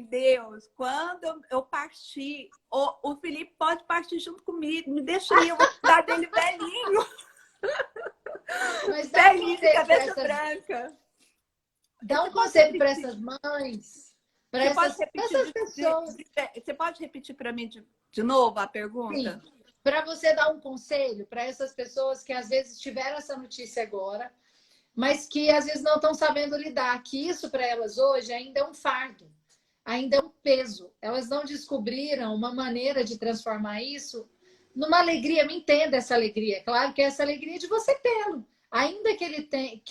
Speaker 2: Deus, quando eu partir, o Felipe pode partir junto comigo, me deixa aí, eu vou cuidar dele velhinho.
Speaker 1: Mas
Speaker 2: velhinho, de cabeça branca.
Speaker 1: Dá um conselho para essas mães, para essas pessoas.
Speaker 2: Você pode repetir para mim de novo a pergunta?
Speaker 1: Sim. Para você dar um conselho para essas pessoas que às vezes tiveram essa notícia agora, mas que às vezes não estão sabendo lidar, que isso para elas hoje ainda é um fardo, ainda é um peso. Elas não descobriram uma maneira de transformar isso numa alegria. Me entenda essa alegria. Claro que é essa alegria de você tê-lo. Ainda que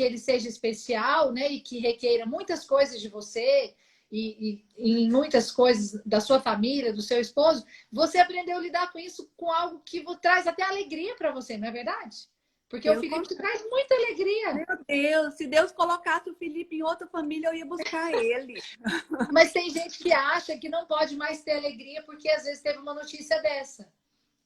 Speaker 1: ele seja especial, né, e que requeira muitas coisas de você e em muitas coisas da sua família, do seu esposo, você aprendeu a lidar com isso com algo que traz até alegria para você, não é verdade? Porque o Felipe traz muita alegria.
Speaker 2: Meu Deus, se Deus colocasse o Felipe em outra família, eu ia buscar ele.
Speaker 1: Mas tem gente que acha que não pode mais ter alegria porque às vezes teve uma notícia dessa.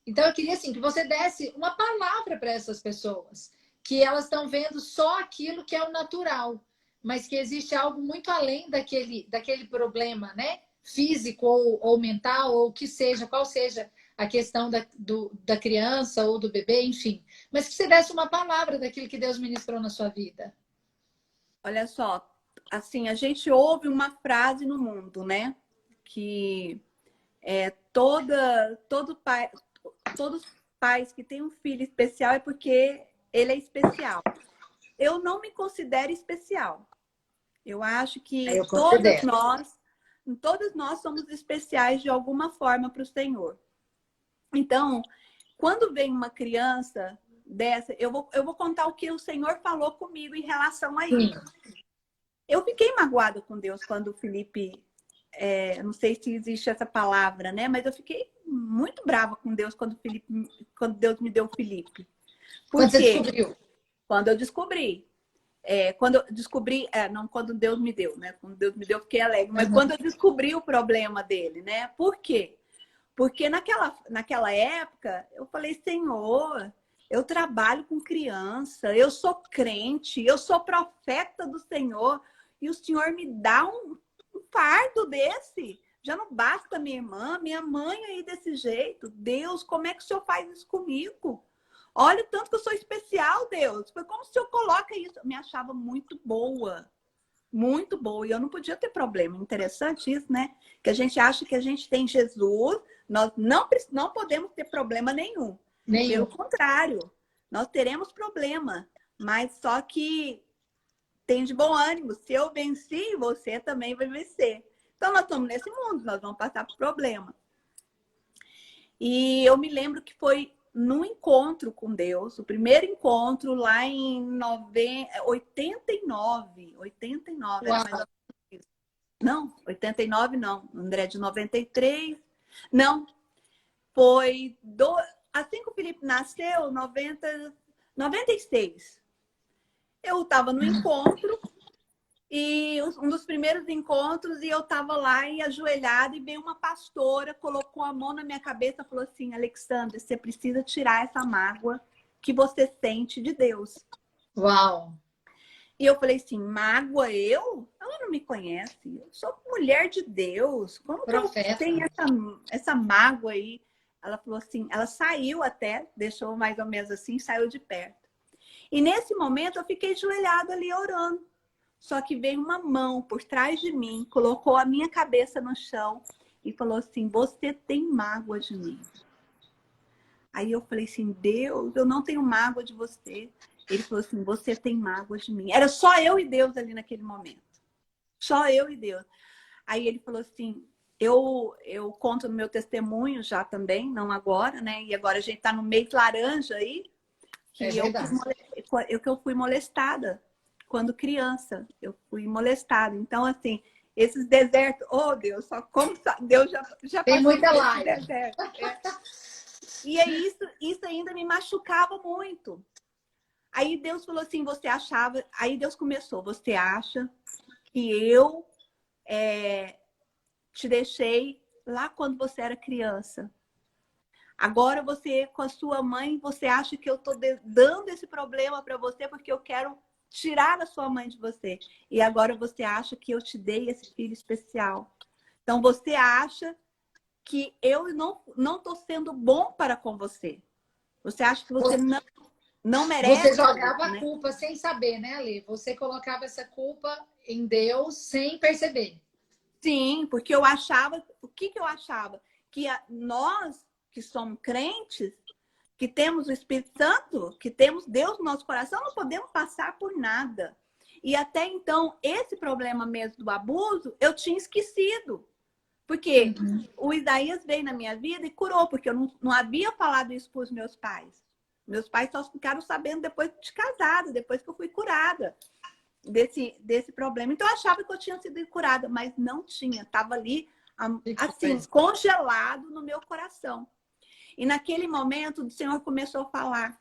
Speaker 1: Então eu queria assim que você desse uma palavra para essas pessoas, que elas estão vendo só aquilo que é o natural, mas que existe algo muito além daquele problema, né? Físico ou mental, ou que seja, qual seja a questão da criança ou do bebê, enfim. Mas que você desse uma palavra daquilo que Deus ministrou na sua vida.
Speaker 2: Olha só, assim, a gente ouve uma frase no mundo, né? Que todos os pais que têm um filho especial é porque ele é especial. Eu não me considero especial. Eu acho que todos nós somos especiais de alguma forma para o Senhor. Então, quando vem uma criança dessa, eu vou contar o que o Senhor falou comigo em relação a isso. Eu fiquei magoada com Deus quando o Felipe, não sei se existe essa palavra, né? Mas eu fiquei muito brava com Deus quando Deus me deu o Felipe. Por
Speaker 1: Quando você
Speaker 2: quê?
Speaker 1: descobriu?
Speaker 2: Quando eu descobri. Quando eu descobri, não quando Deus me deu, né? Quando Deus me deu, eu fiquei alegre. Mas quando eu descobri o problema dele, né? Por quê? Porque naquela época, eu falei, Senhor, eu trabalho com criança, eu sou crente, eu sou profeta do Senhor, e o Senhor me dá um fardo desse. Já não basta minha mãe aí desse jeito. Deus, como é que o Senhor faz isso comigo? Olha o tanto que eu sou especial, Deus. Foi como se o Senhor coloca isso. Eu me achava muito boa. Muito boa. E eu não podia ter problema. Interessante isso, né? Que a gente acha que a gente tem Jesus, nós não podemos ter problema nenhum.
Speaker 1: Nenhum.
Speaker 2: Pelo contrário, nós teremos problema. Mas só que tem de bom ânimo. Se eu venci, você também vai vencer. Então, nós estamos nesse mundo, nós vamos passar por problema. E eu me lembro que foi num encontro com Deus, o primeiro encontro lá em 89. 89, era mais ou menos isso. Não, 89 não. André de 93. Não, foi assim que o Felipe nasceu, 96. Eu estava no encontro e um dos primeiros encontros, e eu estava lá e ajoelhada, e veio uma pastora, colocou a mão na minha cabeça e falou assim, Alexandre, você precisa tirar essa mágoa que você sente de Deus.
Speaker 1: Uau!
Speaker 2: E eu falei assim, mágoa eu? Ela não me conhece, eu sou mulher de Deus, como que eu tenho essa mágoa aí? Ela falou assim, ela saiu até, deixou mais ou menos assim, saiu de perto. E nesse momento eu fiquei ajoelhada ali orando. Só que veio uma mão por trás de mim, colocou a minha cabeça no chão e falou assim, você tem mágoa de mim. Aí eu falei assim, Deus, eu não tenho mágoa de você. Ele falou assim, você tem mágoa de mim. Era só eu e Deus ali naquele momento. Só eu e Deus. Aí ele falou assim, eu conto no meu testemunho já também, não agora, né? E agora a gente tá no mês laranja aí, que eu fui molestada. Quando criança, eu fui molestada. Então, assim, esses desertos, oh Deus, só como Deus já
Speaker 1: tem
Speaker 2: passou
Speaker 1: muita
Speaker 2: por
Speaker 1: live.
Speaker 2: esse deserto. E aí isso ainda me machucava muito. Aí Deus falou assim, você achava... Aí Deus começou, você acha que eu te deixei lá quando você era criança. Agora você, com a sua mãe, você acha que eu estou dando esse problema para você porque eu quero tirar a sua mãe de você. E agora você acha que eu te dei esse filho especial. Então você acha que eu não estou sendo bom para com você. Você acha que você não merece.
Speaker 1: Você jogava
Speaker 2: né?
Speaker 1: a culpa sem saber, né, Ale? Você colocava essa culpa em Deus sem perceber.
Speaker 2: Sim, porque eu achava... O que eu achava? Que nós, que somos crentes, que temos o Espírito Santo, que temos Deus no nosso coração, não podemos passar por nada. E até então, esse problema mesmo do abuso, eu tinha esquecido. Porque o Isaías veio na minha vida e curou, porque eu não havia falado isso para os meus pais. Meus pais só ficaram sabendo depois de casada, depois que eu fui curada desse problema. Então, eu achava que eu tinha sido curada, mas não tinha. Estava ali, assim, congelado no meu coração. E naquele momento, o Senhor começou a falar.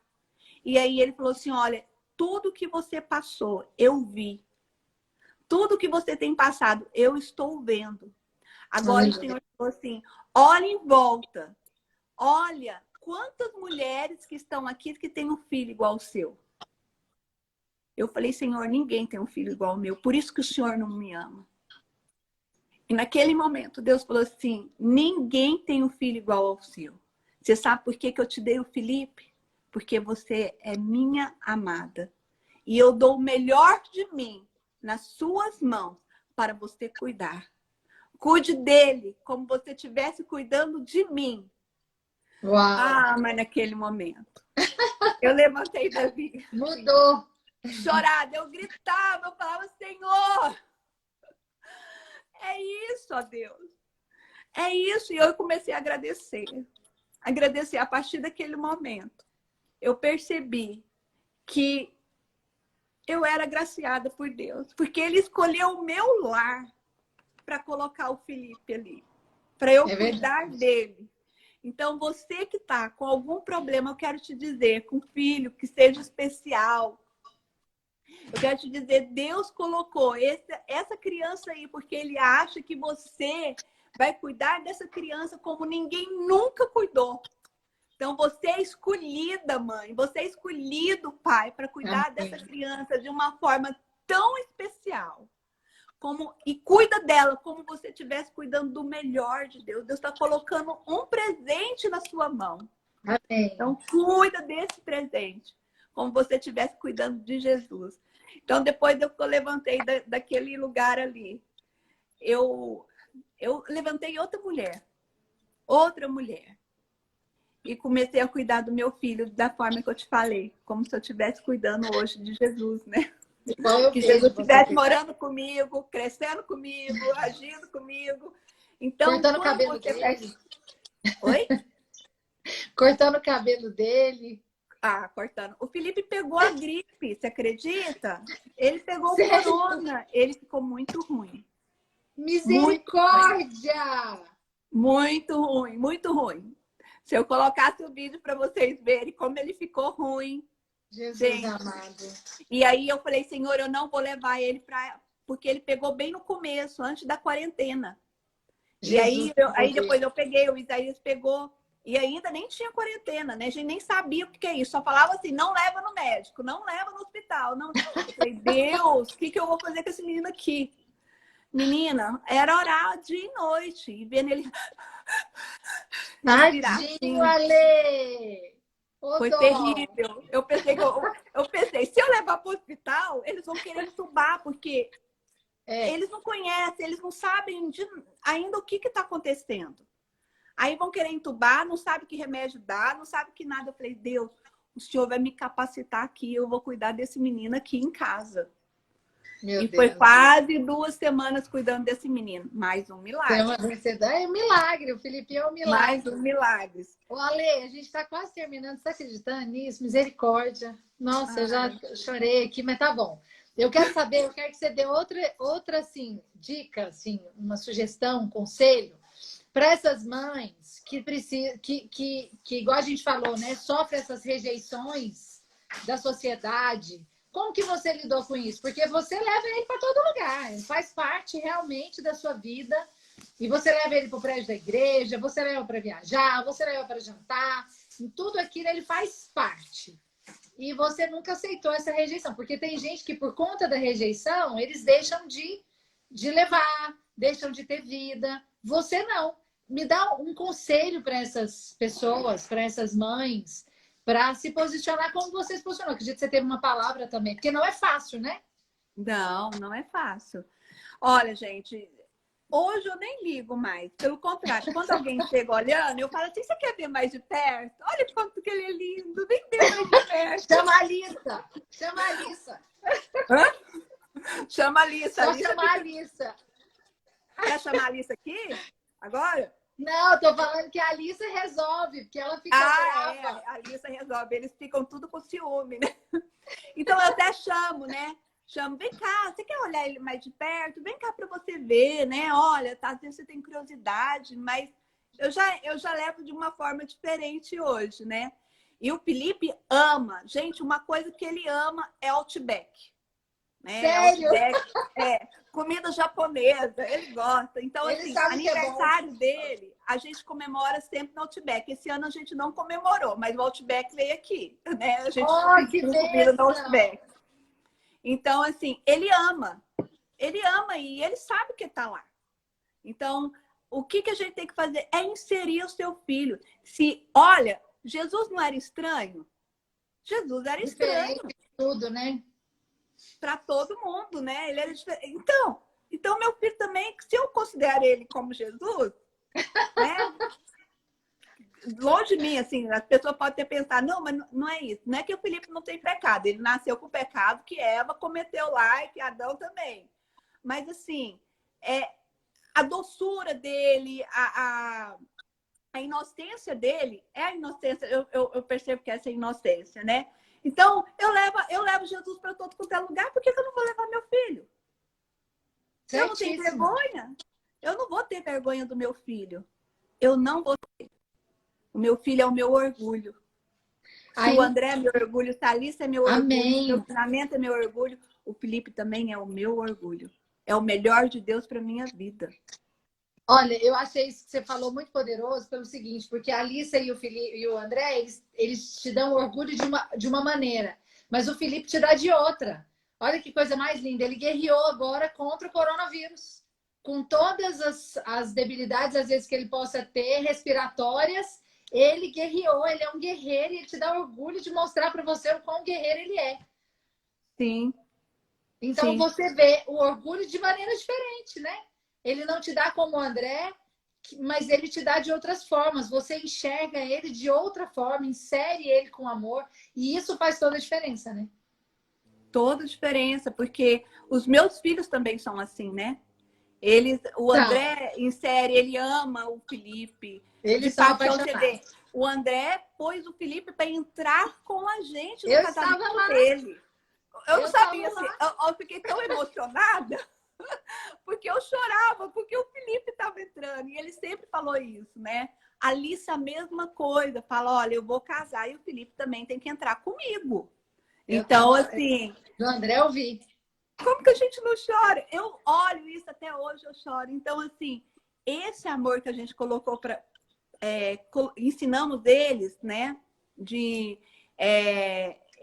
Speaker 2: E aí ele falou assim, olha, tudo que você passou, eu vi. Tudo que você tem passado, eu estou vendo. Agora o Senhor falou assim, olha em volta. Olha quantas mulheres que estão aqui que têm um filho igual ao seu. Eu falei, Senhor, ninguém tem um filho igual ao meu. Por isso que o Senhor não me ama. E naquele momento, Deus falou assim, ninguém tem um filho igual ao seu. Você sabe por que eu te dei o Felipe? Porque você é minha amada. E eu dou o melhor de mim nas suas mãos para você cuidar. Cuide dele como você estivesse cuidando de mim.
Speaker 1: Uau.
Speaker 2: Ah, mas naquele momento, eu levantei dali.
Speaker 1: Mudou.
Speaker 2: Chorada, eu gritava, eu falava, Senhor, é isso, ó Deus. É isso. E eu comecei a agradecer. Agradecer a partir daquele momento. Eu percebi que eu era agraciada por Deus, porque Ele escolheu o meu lar para colocar o Felipe ali, para eu
Speaker 1: É
Speaker 2: cuidar
Speaker 1: verdade.
Speaker 2: dele. Então, você que está com algum problema, eu quero te dizer, com filho que seja especial, eu quero te dizer, Deus colocou essa criança aí, porque Ele acha que você vai cuidar dessa criança como ninguém nunca cuidou. Então, você é escolhida, mãe, você é escolhido, pai, para cuidar dessa
Speaker 1: Amém.
Speaker 2: criança de uma forma tão especial. E cuida dela como você estivesse cuidando do melhor de Deus. Deus está colocando um presente na sua mão.
Speaker 1: Amém.
Speaker 2: Então, cuida desse presente, como você estivesse cuidando de Jesus. Então, depois que eu levantei daquele lugar ali, eu levantei outra mulher. E comecei a cuidar do meu filho da forma que eu te falei, como se eu estivesse cuidando hoje de Jesus, né?
Speaker 1: Igual eu
Speaker 2: Que
Speaker 1: vejo
Speaker 2: Jesus
Speaker 1: você
Speaker 2: estivesse
Speaker 1: cuidar.
Speaker 2: morando comigo, crescendo comigo, agindo comigo. Então,
Speaker 1: Cortando o
Speaker 2: quando
Speaker 1: cabelo
Speaker 2: você
Speaker 1: dele.
Speaker 2: faz... Oi?
Speaker 1: Cortando o cabelo dele.
Speaker 2: Ah, cortando. O Felipe pegou a gripe, você acredita? Ele pegou o
Speaker 1: Sério?
Speaker 2: corona. Ele ficou muito ruim. Muito ruim.
Speaker 1: Misericórdia!
Speaker 2: Muito ruim, muito ruim. Se eu colocasse o vídeo para vocês verem como ele ficou ruim,
Speaker 1: Jesus
Speaker 2: gente.
Speaker 1: amado.
Speaker 2: E aí eu falei, Senhor, eu não vou levar ele para... Porque ele pegou bem no começo, antes da quarentena. E
Speaker 1: Jesus
Speaker 2: aí,
Speaker 1: tem
Speaker 2: aí
Speaker 1: poder.
Speaker 2: depois eu peguei, o Isaías pegou. E ainda nem tinha quarentena, né? A gente nem sabia o que é isso. Só falava assim, não leva no médico, não leva no hospital. Não... Eu falei, Deus, o que eu vou fazer com esse menino aqui? Menina, era orar dia e noite. E vendo ele respirar
Speaker 1: Tadinho,
Speaker 2: assim.
Speaker 1: Ale! Ô,
Speaker 2: Foi
Speaker 1: dó!
Speaker 2: terrível. Eu pensei, se eu levar para o hospital, eles vão querer entubar, porque
Speaker 1: É,
Speaker 2: eles não conhecem, eles não sabem ainda o que está acontecendo. Aí vão querer entubar, não sabe que remédio dá, não sabe que nada. Eu falei, Deus, o Senhor vai me capacitar aqui, eu vou cuidar desse menino aqui em casa.
Speaker 1: meu
Speaker 2: E foi
Speaker 1: Deus.
Speaker 2: quase 2 semanas cuidando desse menino. Mais um milagre.
Speaker 1: É um milagre, o Felipe é um
Speaker 2: Mais um
Speaker 1: milagre.
Speaker 2: milagre.
Speaker 1: Ô, Ale, a gente está quase terminando. Você está acreditando nisso? Misericórdia. Nossa, eu já
Speaker 2: Ai,
Speaker 1: chorei aqui, mas tá bom. Eu quero saber, eu quero que você dê outra assim, dica, assim, uma sugestão, um conselho para essas mães que precisam, que, igual a gente falou, né, sofrem essas rejeições da sociedade. Como que você lidou com isso? Porque você leva ele para todo lugar, ele faz parte realmente da sua vida. E você leva ele para o prédio da igreja, você leva para viajar, você leva para jantar, em tudo aquilo ele faz parte. E você nunca aceitou essa rejeição, porque tem gente que por conta da rejeição, eles deixam de levar, deixam de ter vida. Você não. Me dá um conselho para essas pessoas, para essas mães, para se posicionar como você se posicionou. Acredito que você teve uma palavra também, porque não é fácil, né?
Speaker 2: não, não é fácil. Olha, gente, hoje eu nem ligo mais. Pelo contrário, quando alguém chega olhando, eu falo assim, você quer ver mais de perto? Olha quanto que ele é lindo, vem ver mais de perto.
Speaker 1: Chama a Alissa! Chama a Alissa!
Speaker 2: Hã? Chama a Alissa. A
Speaker 1: Só
Speaker 2: Alissa
Speaker 1: chamar a
Speaker 2: fica...
Speaker 1: Alissa!
Speaker 2: Quer chamar a Alissa aqui? Agora?
Speaker 1: Não, tô falando que a Alissa resolve, porque ela fica
Speaker 2: Ah, é.
Speaker 1: brava.
Speaker 2: A Alissa resolve. Eles ficam tudo com ciúme, né? Então eu até chamo, né? Chamo, vem cá, você quer olhar ele mais de perto? Vem cá para você ver, né? Olha, tá, às vezes você tem curiosidade, mas eu já levo de uma forma diferente hoje, né? E o Felipe ama. Gente, uma coisa que ele ama é Outback. Né?
Speaker 1: Sério?
Speaker 2: Outback, comida japonesa, ele gosta. Então,
Speaker 1: Ele
Speaker 2: assim,
Speaker 1: sabe que é bom.
Speaker 2: aniversário dele, a gente comemora sempre no Outback. Esse ano a gente não comemorou, mas o Outback veio aqui, né? A gente
Speaker 1: Oh, que
Speaker 2: pediu comida no
Speaker 1: bênção!
Speaker 2: Outback. Então, assim, ele ama. Ele ama e ele sabe que está lá. Então, o que a gente tem que fazer é inserir o seu filho. Se, olha, Jesus não era estranho? Jesus era
Speaker 1: Diferente
Speaker 2: estranho
Speaker 1: de tudo, né?
Speaker 2: para todo mundo, né? Ele era diferente. Então, meu filho também, se eu considero ele como Jesus, né? Longe de mim, assim, as pessoas podem ter pensado, não, mas não é isso. Não é que o Felipe não tem pecado, ele nasceu com o pecado que Eva cometeu lá e que Adão também. Mas, assim, a doçura dele, a inocência dele é a inocência, eu percebo que essa é a inocência, né? Então, eu levo Jesus para todo quanto é lugar, por que eu não vou levar meu filho? Eu não tenho
Speaker 1: Certíssimo.
Speaker 2: vergonha. Eu não vou ter vergonha do meu filho. Eu não vou ter. O meu filho é o meu orgulho. Se
Speaker 1: Aí,
Speaker 2: o André é meu orgulho, se a Alice é meu orgulho, se o meu
Speaker 1: amém.
Speaker 2: treinamento é meu orgulho, o Felipe também é o meu orgulho. É o melhor de Deus para minha vida.
Speaker 1: Olha, eu achei isso que você falou muito poderoso pelo seguinte, porque a Alissa e o Felipe e o André, eles te dão orgulho de uma maneira, mas o Felipe te dá de outra. Olha que coisa mais linda. Ele guerreou agora contra o coronavírus. Com todas as debilidades, às vezes, que ele possa ter, respiratórias, ele guerreou, ele é um guerreiro e ele te dá orgulho de mostrar para você o quão guerreiro ele é.
Speaker 2: Sim.
Speaker 1: Então
Speaker 2: Sim.
Speaker 1: você vê o orgulho de maneira diferente, né? Ele não te dá como o André, mas ele te dá de outras formas. Você enxerga ele de outra forma, insere ele com amor, e isso faz toda a diferença, né?
Speaker 2: Toda a diferença, porque os meus filhos também são assim, né? O
Speaker 1: Então,
Speaker 2: André insere, ele ama o Felipe de
Speaker 1: eles são
Speaker 2: paixão. Você vê,
Speaker 1: apaixonados.
Speaker 2: o André pôs o Felipe para entrar com a gente no
Speaker 1: Eu estava
Speaker 2: casamento
Speaker 1: lá,
Speaker 2: dele. Eu não
Speaker 1: eu estava
Speaker 2: sabia assim,
Speaker 1: lá.
Speaker 2: eu fiquei tão emocionada porque eu chorava, porque o Felipe estava entrando e ele sempre falou isso, né? A Alice a mesma coisa, fala, olha, eu vou casar e o Felipe também tem que entrar comigo.
Speaker 1: Eu
Speaker 2: Então,
Speaker 1: estava.
Speaker 2: assim,
Speaker 1: Do André eu vi.
Speaker 2: como que a gente não chora? Eu olho isso até hoje, eu choro. Então, assim, esse amor que a gente colocou para ensinamos eles, né? De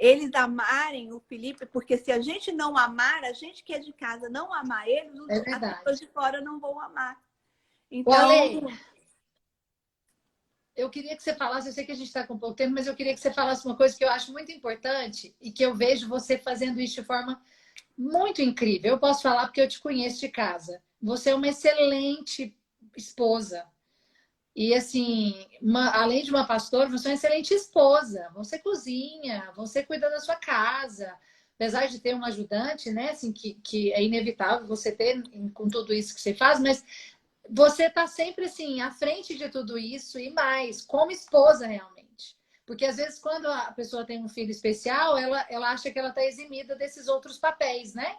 Speaker 2: eles amarem o Felipe, porque se a gente não amar, a gente que é de casa não amar eles,
Speaker 1: É
Speaker 2: as pessoas
Speaker 1: verdade.
Speaker 2: de fora não vão amar.
Speaker 1: O
Speaker 2: Então,
Speaker 1: Ale, eu queria que você falasse, eu sei que a gente está com pouco tempo, mas eu queria que você falasse uma coisa que eu acho muito importante e que eu vejo você fazendo isso de forma muito incrível. Eu posso falar porque eu te conheço de casa. Você é uma excelente esposa. E assim, além de uma pastora, você é uma excelente esposa. Você cozinha, você cuida da sua casa. Apesar de ter um ajudante, né? Assim, que é inevitável você ter com tudo isso que você faz, mas você está sempre assim, à frente de tudo isso e mais, como esposa realmente. Porque às vezes, quando a pessoa tem um filho especial, ela acha que ela está eximida desses outros papéis, né?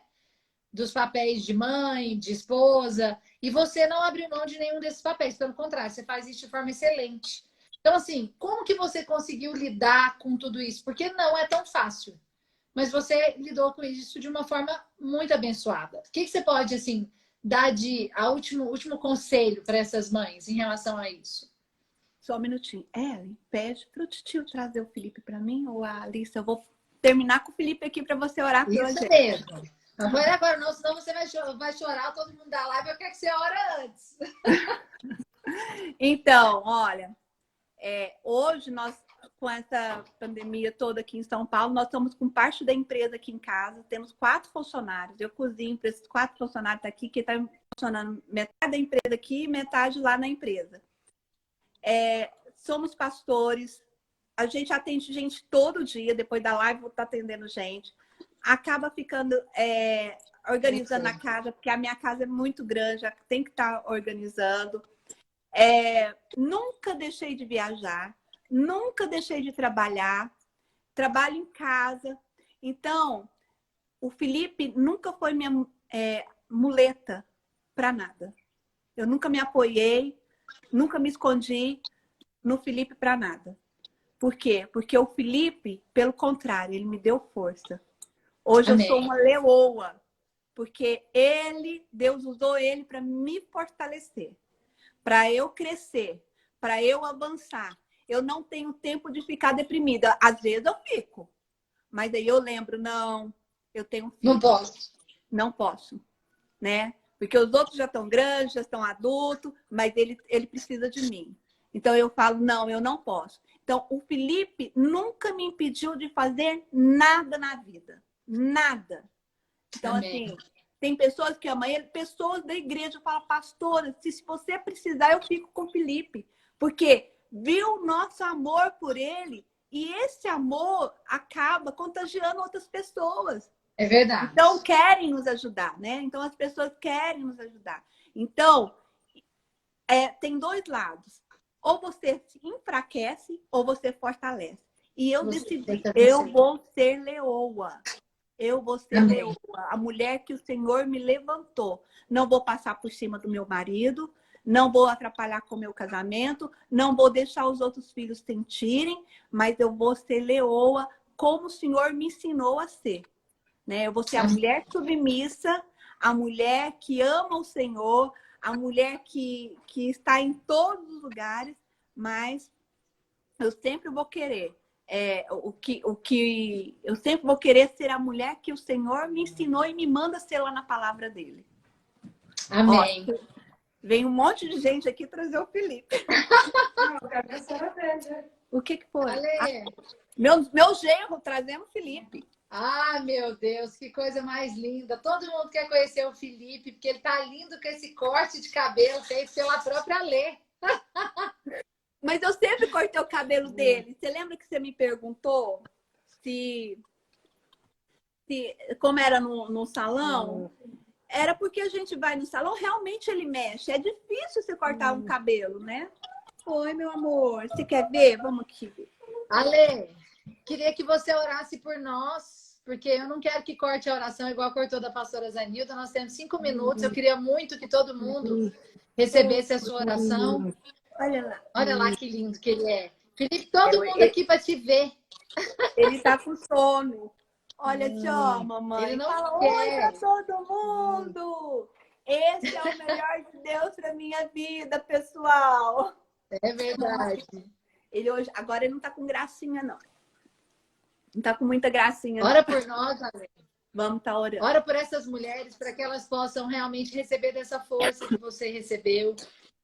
Speaker 1: Dos papéis de mãe, de esposa, e você não abriu mão de nenhum desses papéis, pelo contrário, você faz isso de forma excelente. Então, assim, como que você conseguiu lidar com tudo isso? Porque não é tão fácil, mas você lidou com isso de uma forma muito abençoada. O que você pode, assim, dar de último conselho para essas mães em relação a isso?
Speaker 2: só um minutinho. Ellen, pede para o tio trazer o Felipe para mim, ou a Alice, eu vou terminar com o Felipe aqui para você orar pela
Speaker 1: Isso
Speaker 2: gente.
Speaker 1: mesmo. Não vai agora, não, senão você vai chorar, todo mundo da live. Eu quero que você ore antes.
Speaker 2: Então, olha, hoje nós, com essa pandemia toda aqui em São Paulo, nós estamos com parte da empresa aqui em casa, temos 4 funcionários. Eu cozinho para esses 4 funcionários aqui, que está funcionando metade da empresa aqui e metade lá na empresa. Somos pastores, a gente atende gente todo dia, depois da live vou estar atendendo gente. Acaba ficando organizando a casa, porque a minha casa é muito grande, tem que estar organizando. Nunca deixei de viajar, nunca deixei de trabalhar, trabalho em casa. Então, o Felipe nunca foi minha muleta para nada. Eu nunca me apoiei, nunca me escondi no Felipe para nada. Por quê? Porque o Felipe, pelo contrário, ele me deu força. Hoje eu sou
Speaker 1: Amém.
Speaker 2: uma leoa, porque Deus usou ele para me fortalecer, para eu crescer, para eu avançar. Eu não tenho tempo de ficar deprimida. Às vezes eu fico, mas aí eu lembro, não, eu tenho um filho.
Speaker 1: Não posso.
Speaker 2: Não posso, né? Porque os outros já estão grandes, já estão adultos, mas ele precisa de mim. Então eu falo, não, eu não posso. Então o Felipe nunca me impediu de fazer nada na vida. Nada. Então,
Speaker 1: Amém.
Speaker 2: assim, tem pessoas que amam ele, pessoas da igreja falam, pastora, se você precisar, eu fico com o Felipe. Porque viu o nosso amor por ele e esse amor acaba contagiando outras pessoas.
Speaker 1: É verdade.
Speaker 2: Então, querem nos ajudar, né? Então, as pessoas querem nos ajudar. Então, tem 2 lados. Ou você se enfraquece, ou você fortalece. E eu
Speaker 1: Você
Speaker 2: decidi,
Speaker 1: foi
Speaker 2: eu
Speaker 1: você.
Speaker 2: vou ser leoa. Eu vou ser
Speaker 1: Amém.
Speaker 2: leoa, a mulher que o Senhor me levantou. Não vou passar por cima do meu marido, não vou atrapalhar com o meu casamento, não vou deixar os outros filhos sentirem, mas eu vou ser leoa como o Senhor me ensinou a ser. Né? Eu vou ser a
Speaker 1: Amém.
Speaker 2: mulher submissa, a mulher que ama o Senhor, a mulher que está em todos os lugares, mas eu sempre vou querer. Eu sempre vou querer ser a mulher que o Senhor me ensinou e me manda ser lá na palavra dele. Ó,
Speaker 1: Amém.
Speaker 2: vem um monte de gente aqui trazer o Felipe.
Speaker 3: Não, cadê a senhora veja?
Speaker 2: O que foi?
Speaker 1: Ale.
Speaker 2: Meu genro trazendo o Felipe.
Speaker 1: Ah, meu Deus, que coisa mais linda. Todo mundo quer conhecer o Felipe, porque ele tá lindo com esse corte de cabelo feito pela própria Lê.
Speaker 2: Mas eu sempre cortei o cabelo dele. Você lembra que você me perguntou se como era no salão? Era porque a gente vai no salão, realmente ele mexe. É difícil você cortar um cabelo, né? Oi, meu amor. Você quer ver? Vamos aqui.
Speaker 1: Ale, queria que você orasse por nós, porque eu não quero que corte a oração igual cortou da pastora Zanilda. Nós temos 5 minutos. Eu queria muito que todo mundo recebesse a sua oração.
Speaker 2: Olha lá.
Speaker 1: Olha lá que lindo que ele é. Felipe, todo mundo aqui para te ver.
Speaker 2: Ele tá com sono. Olha aqui, ó, mamãe.
Speaker 1: Ele não
Speaker 2: Fala oi pra
Speaker 1: quer.
Speaker 2: todo mundo. Esse é o melhor de Deus pra minha vida, pessoal.
Speaker 1: É verdade.
Speaker 2: Ele hoje, agora ele não tá com gracinha, não. Não tá com muita gracinha,
Speaker 1: Ora
Speaker 2: não.
Speaker 1: por nós, Ale.
Speaker 2: Vamos estar orando.
Speaker 1: Ora por essas mulheres para que elas possam realmente receber dessa força que você recebeu,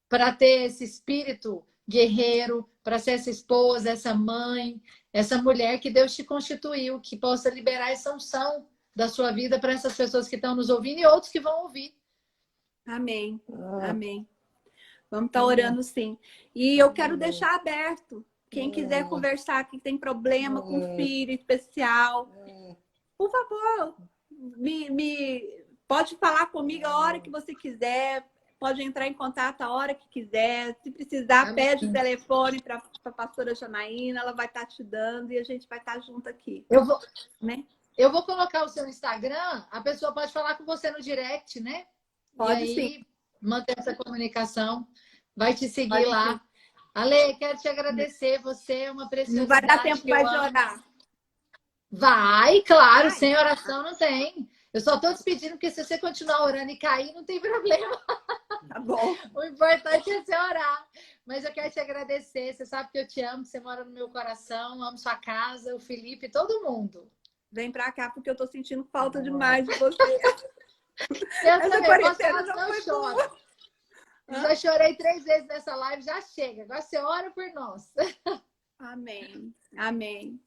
Speaker 1: para ter esse espírito guerreiro, para ser essa esposa, essa mãe, essa mulher que Deus te constituiu, que possa liberar essa unção da sua vida para essas pessoas que estão nos ouvindo e outros que vão ouvir.
Speaker 2: Amém. Amém. Vamos estar orando, sim. E eu quero deixar aberto. Quem quiser conversar, que tem problema com filho especial, por favor, pode falar comigo a hora que você quiser. Pode entrar em contato a hora que quiser. Se precisar,
Speaker 1: Amém.
Speaker 2: pede o telefone para a pastora Janaína. Ela vai estar te dando e a gente vai estar junto aqui. Né?
Speaker 1: Eu vou colocar o seu Instagram. A pessoa pode falar com você no direct, né?
Speaker 2: Pode,
Speaker 1: e aí,
Speaker 2: sim.
Speaker 1: manter essa comunicação. Vai te seguir
Speaker 2: Pode,
Speaker 1: lá.
Speaker 2: sim.
Speaker 1: Ale, quero te agradecer. Você é uma preciosidade.
Speaker 2: Não vai dar tempo
Speaker 1: que eu
Speaker 2: mais de
Speaker 1: amo.
Speaker 2: orar.
Speaker 1: Vai, claro. Sem oração não tem. Eu só estou despedindo, porque se você continuar orando e cair, não tem problema.
Speaker 2: Tá bom.
Speaker 1: O importante é você orar. Mas eu quero te agradecer. Você sabe que eu te amo, que você mora no meu coração. Amo sua casa, o Felipe, todo mundo.
Speaker 2: Vem pra cá, porque eu tô sentindo falta demais de você.
Speaker 1: Eu
Speaker 2: Essa
Speaker 1: também,
Speaker 2: quarentena
Speaker 1: posso falar,
Speaker 2: já
Speaker 1: eu
Speaker 2: foi boa.
Speaker 1: choro. Já chorei 3 vezes nessa live, já chega. Agora você ora por nós.
Speaker 2: Amém. Amém.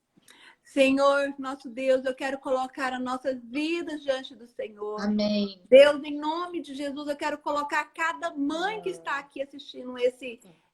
Speaker 2: Senhor, nosso Deus, eu quero colocar as nossas vidas diante do Senhor.
Speaker 1: Amém.
Speaker 2: Deus, em nome de Jesus, eu quero colocar cada mãe que está aqui assistindo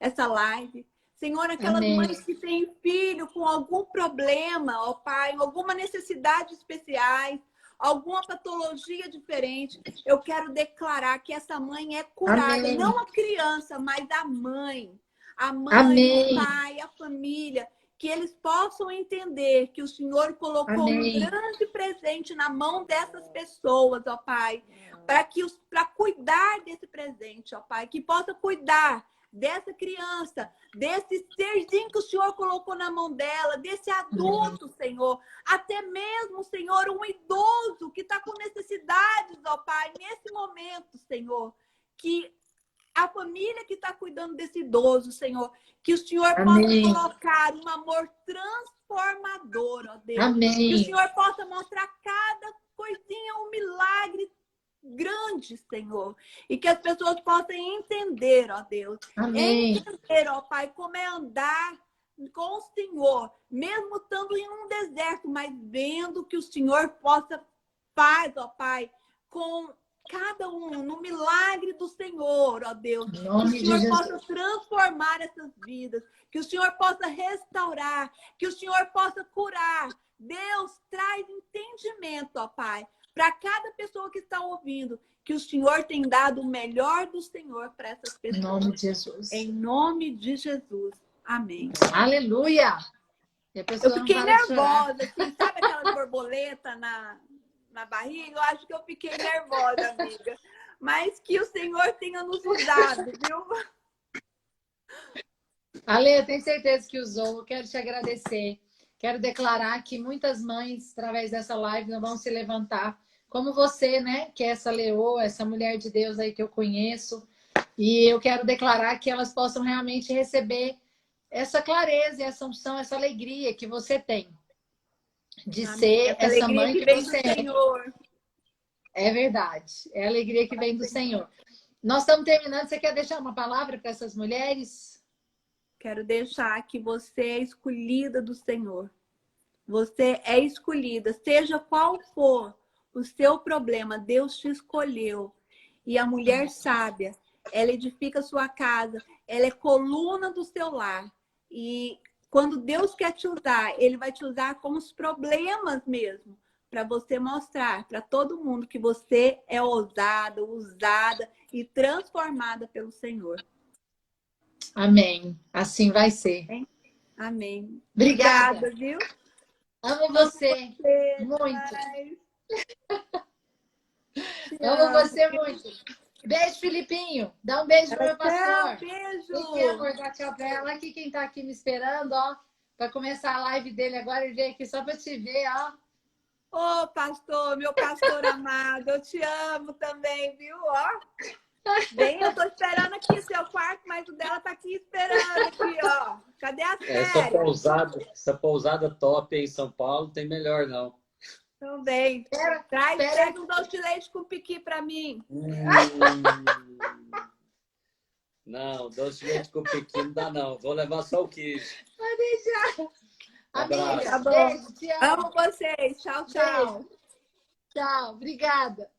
Speaker 2: essa live. Senhor, aquelas
Speaker 1: Amém.
Speaker 2: mães que têm filho com algum problema, ó Pai, alguma necessidade especiais, alguma patologia diferente, eu quero declarar que essa mãe é curada.
Speaker 1: Amém.
Speaker 2: Não a criança, mas a mãe. A mãe,
Speaker 1: Amém.
Speaker 2: o pai, a família. Que eles possam entender que o Senhor colocou
Speaker 1: Amém.
Speaker 2: um grande presente na mão dessas pessoas, ó Pai, para cuidar desse presente, ó Pai, que possa cuidar dessa criança, desse serzinho que o Senhor colocou na mão dela, desse adulto, Senhor, até mesmo, Senhor, um idoso que está com necessidades, ó Pai, nesse momento, Senhor, que a família que está cuidando desse idoso, Senhor, que o Senhor
Speaker 1: Amém.
Speaker 2: possa colocar um amor transformador, ó Deus.
Speaker 1: Amém.
Speaker 2: Que o Senhor possa mostrar cada coisinha, um milagre grande, Senhor. E que as pessoas possam entender, ó Deus.
Speaker 1: Amém.
Speaker 2: Entender, ó Pai, como é andar com o Senhor, mesmo estando em um deserto, mas vendo que o Senhor possa faz, ó Pai, com cada um no milagre do Senhor, ó Deus. Que o Senhor possa transformar essas vidas, que o Senhor possa restaurar, que o Senhor possa curar. Deus, traz entendimento, ó Pai, para cada pessoa que está ouvindo, que o Senhor tem dado o melhor do Senhor para essas
Speaker 1: Em
Speaker 2: pessoas.
Speaker 1: nome de Jesus.
Speaker 2: Em nome de Jesus. Amém.
Speaker 1: Aleluia! E a pessoa
Speaker 2: Eu
Speaker 1: não
Speaker 2: fiquei
Speaker 1: para de chorar.
Speaker 2: nervosa, assim, sabe aquela borboleta na barriga? Eu acho que eu fiquei nervosa, amiga. Mas que o Senhor tenha nos usado, viu?
Speaker 1: Ale, eu tenho certeza que usou. Eu quero te agradecer. Quero declarar que muitas mães, através dessa live, não vão se levantar. Como você, né? Que é essa leoa, essa mulher de Deus aí que eu conheço. E eu quero declarar que elas possam realmente receber essa clareza, essa unção, essa alegria que você tem. De
Speaker 2: Amém.
Speaker 1: ser essa
Speaker 2: alegria
Speaker 1: mãe
Speaker 2: que
Speaker 1: que
Speaker 2: vem do
Speaker 1: você é.
Speaker 2: Senhor.
Speaker 1: É verdade. É a alegria que vem do Senhor. Nós estamos terminando. Você quer deixar uma palavra para essas mulheres?
Speaker 2: Quero deixar que você é escolhida do Senhor. Você é escolhida, seja qual for o seu problema, Deus te escolheu. E a mulher sábia, ela edifica a sua casa, ela é coluna do seu lar. E quando Deus quer te usar, Ele vai te usar com os problemas mesmo, para você mostrar para todo mundo que você é ousada, usada e transformada pelo Senhor.
Speaker 1: Amém. Assim vai ser.
Speaker 2: Amém.
Speaker 1: Obrigada.
Speaker 2: Obrigada, viu?
Speaker 1: Amo você muito. Amo você muito. Beijo, Filipinho. Dá um beijo pro meu pastor.
Speaker 2: Beijo.
Speaker 1: Quem amor, dá tchau pra ela. Aqui quem tá aqui me esperando, ó. Pra começar a live dele agora, ele veio aqui só pra te ver, ó.
Speaker 2: Ô, pastor, meu pastor amado, eu te amo também, viu? Ó. Bem, eu tô esperando aqui seu quarto, mas o dela tá aqui esperando aqui, ó. Cadê a férias?
Speaker 4: Essa pousada top aí em São Paulo tem melhor, não.
Speaker 2: Também. Traz um doce de leite com piqui pra mim.
Speaker 4: Não, doce de leite com pequeno não dá, não. Vou levar só o queijo.
Speaker 1: Vai deixar. Amiga,
Speaker 2: Tá bom.
Speaker 1: beijo, te amo.
Speaker 2: Amo vocês. Tchau, tchau.
Speaker 1: Beijo. Tchau, obrigada.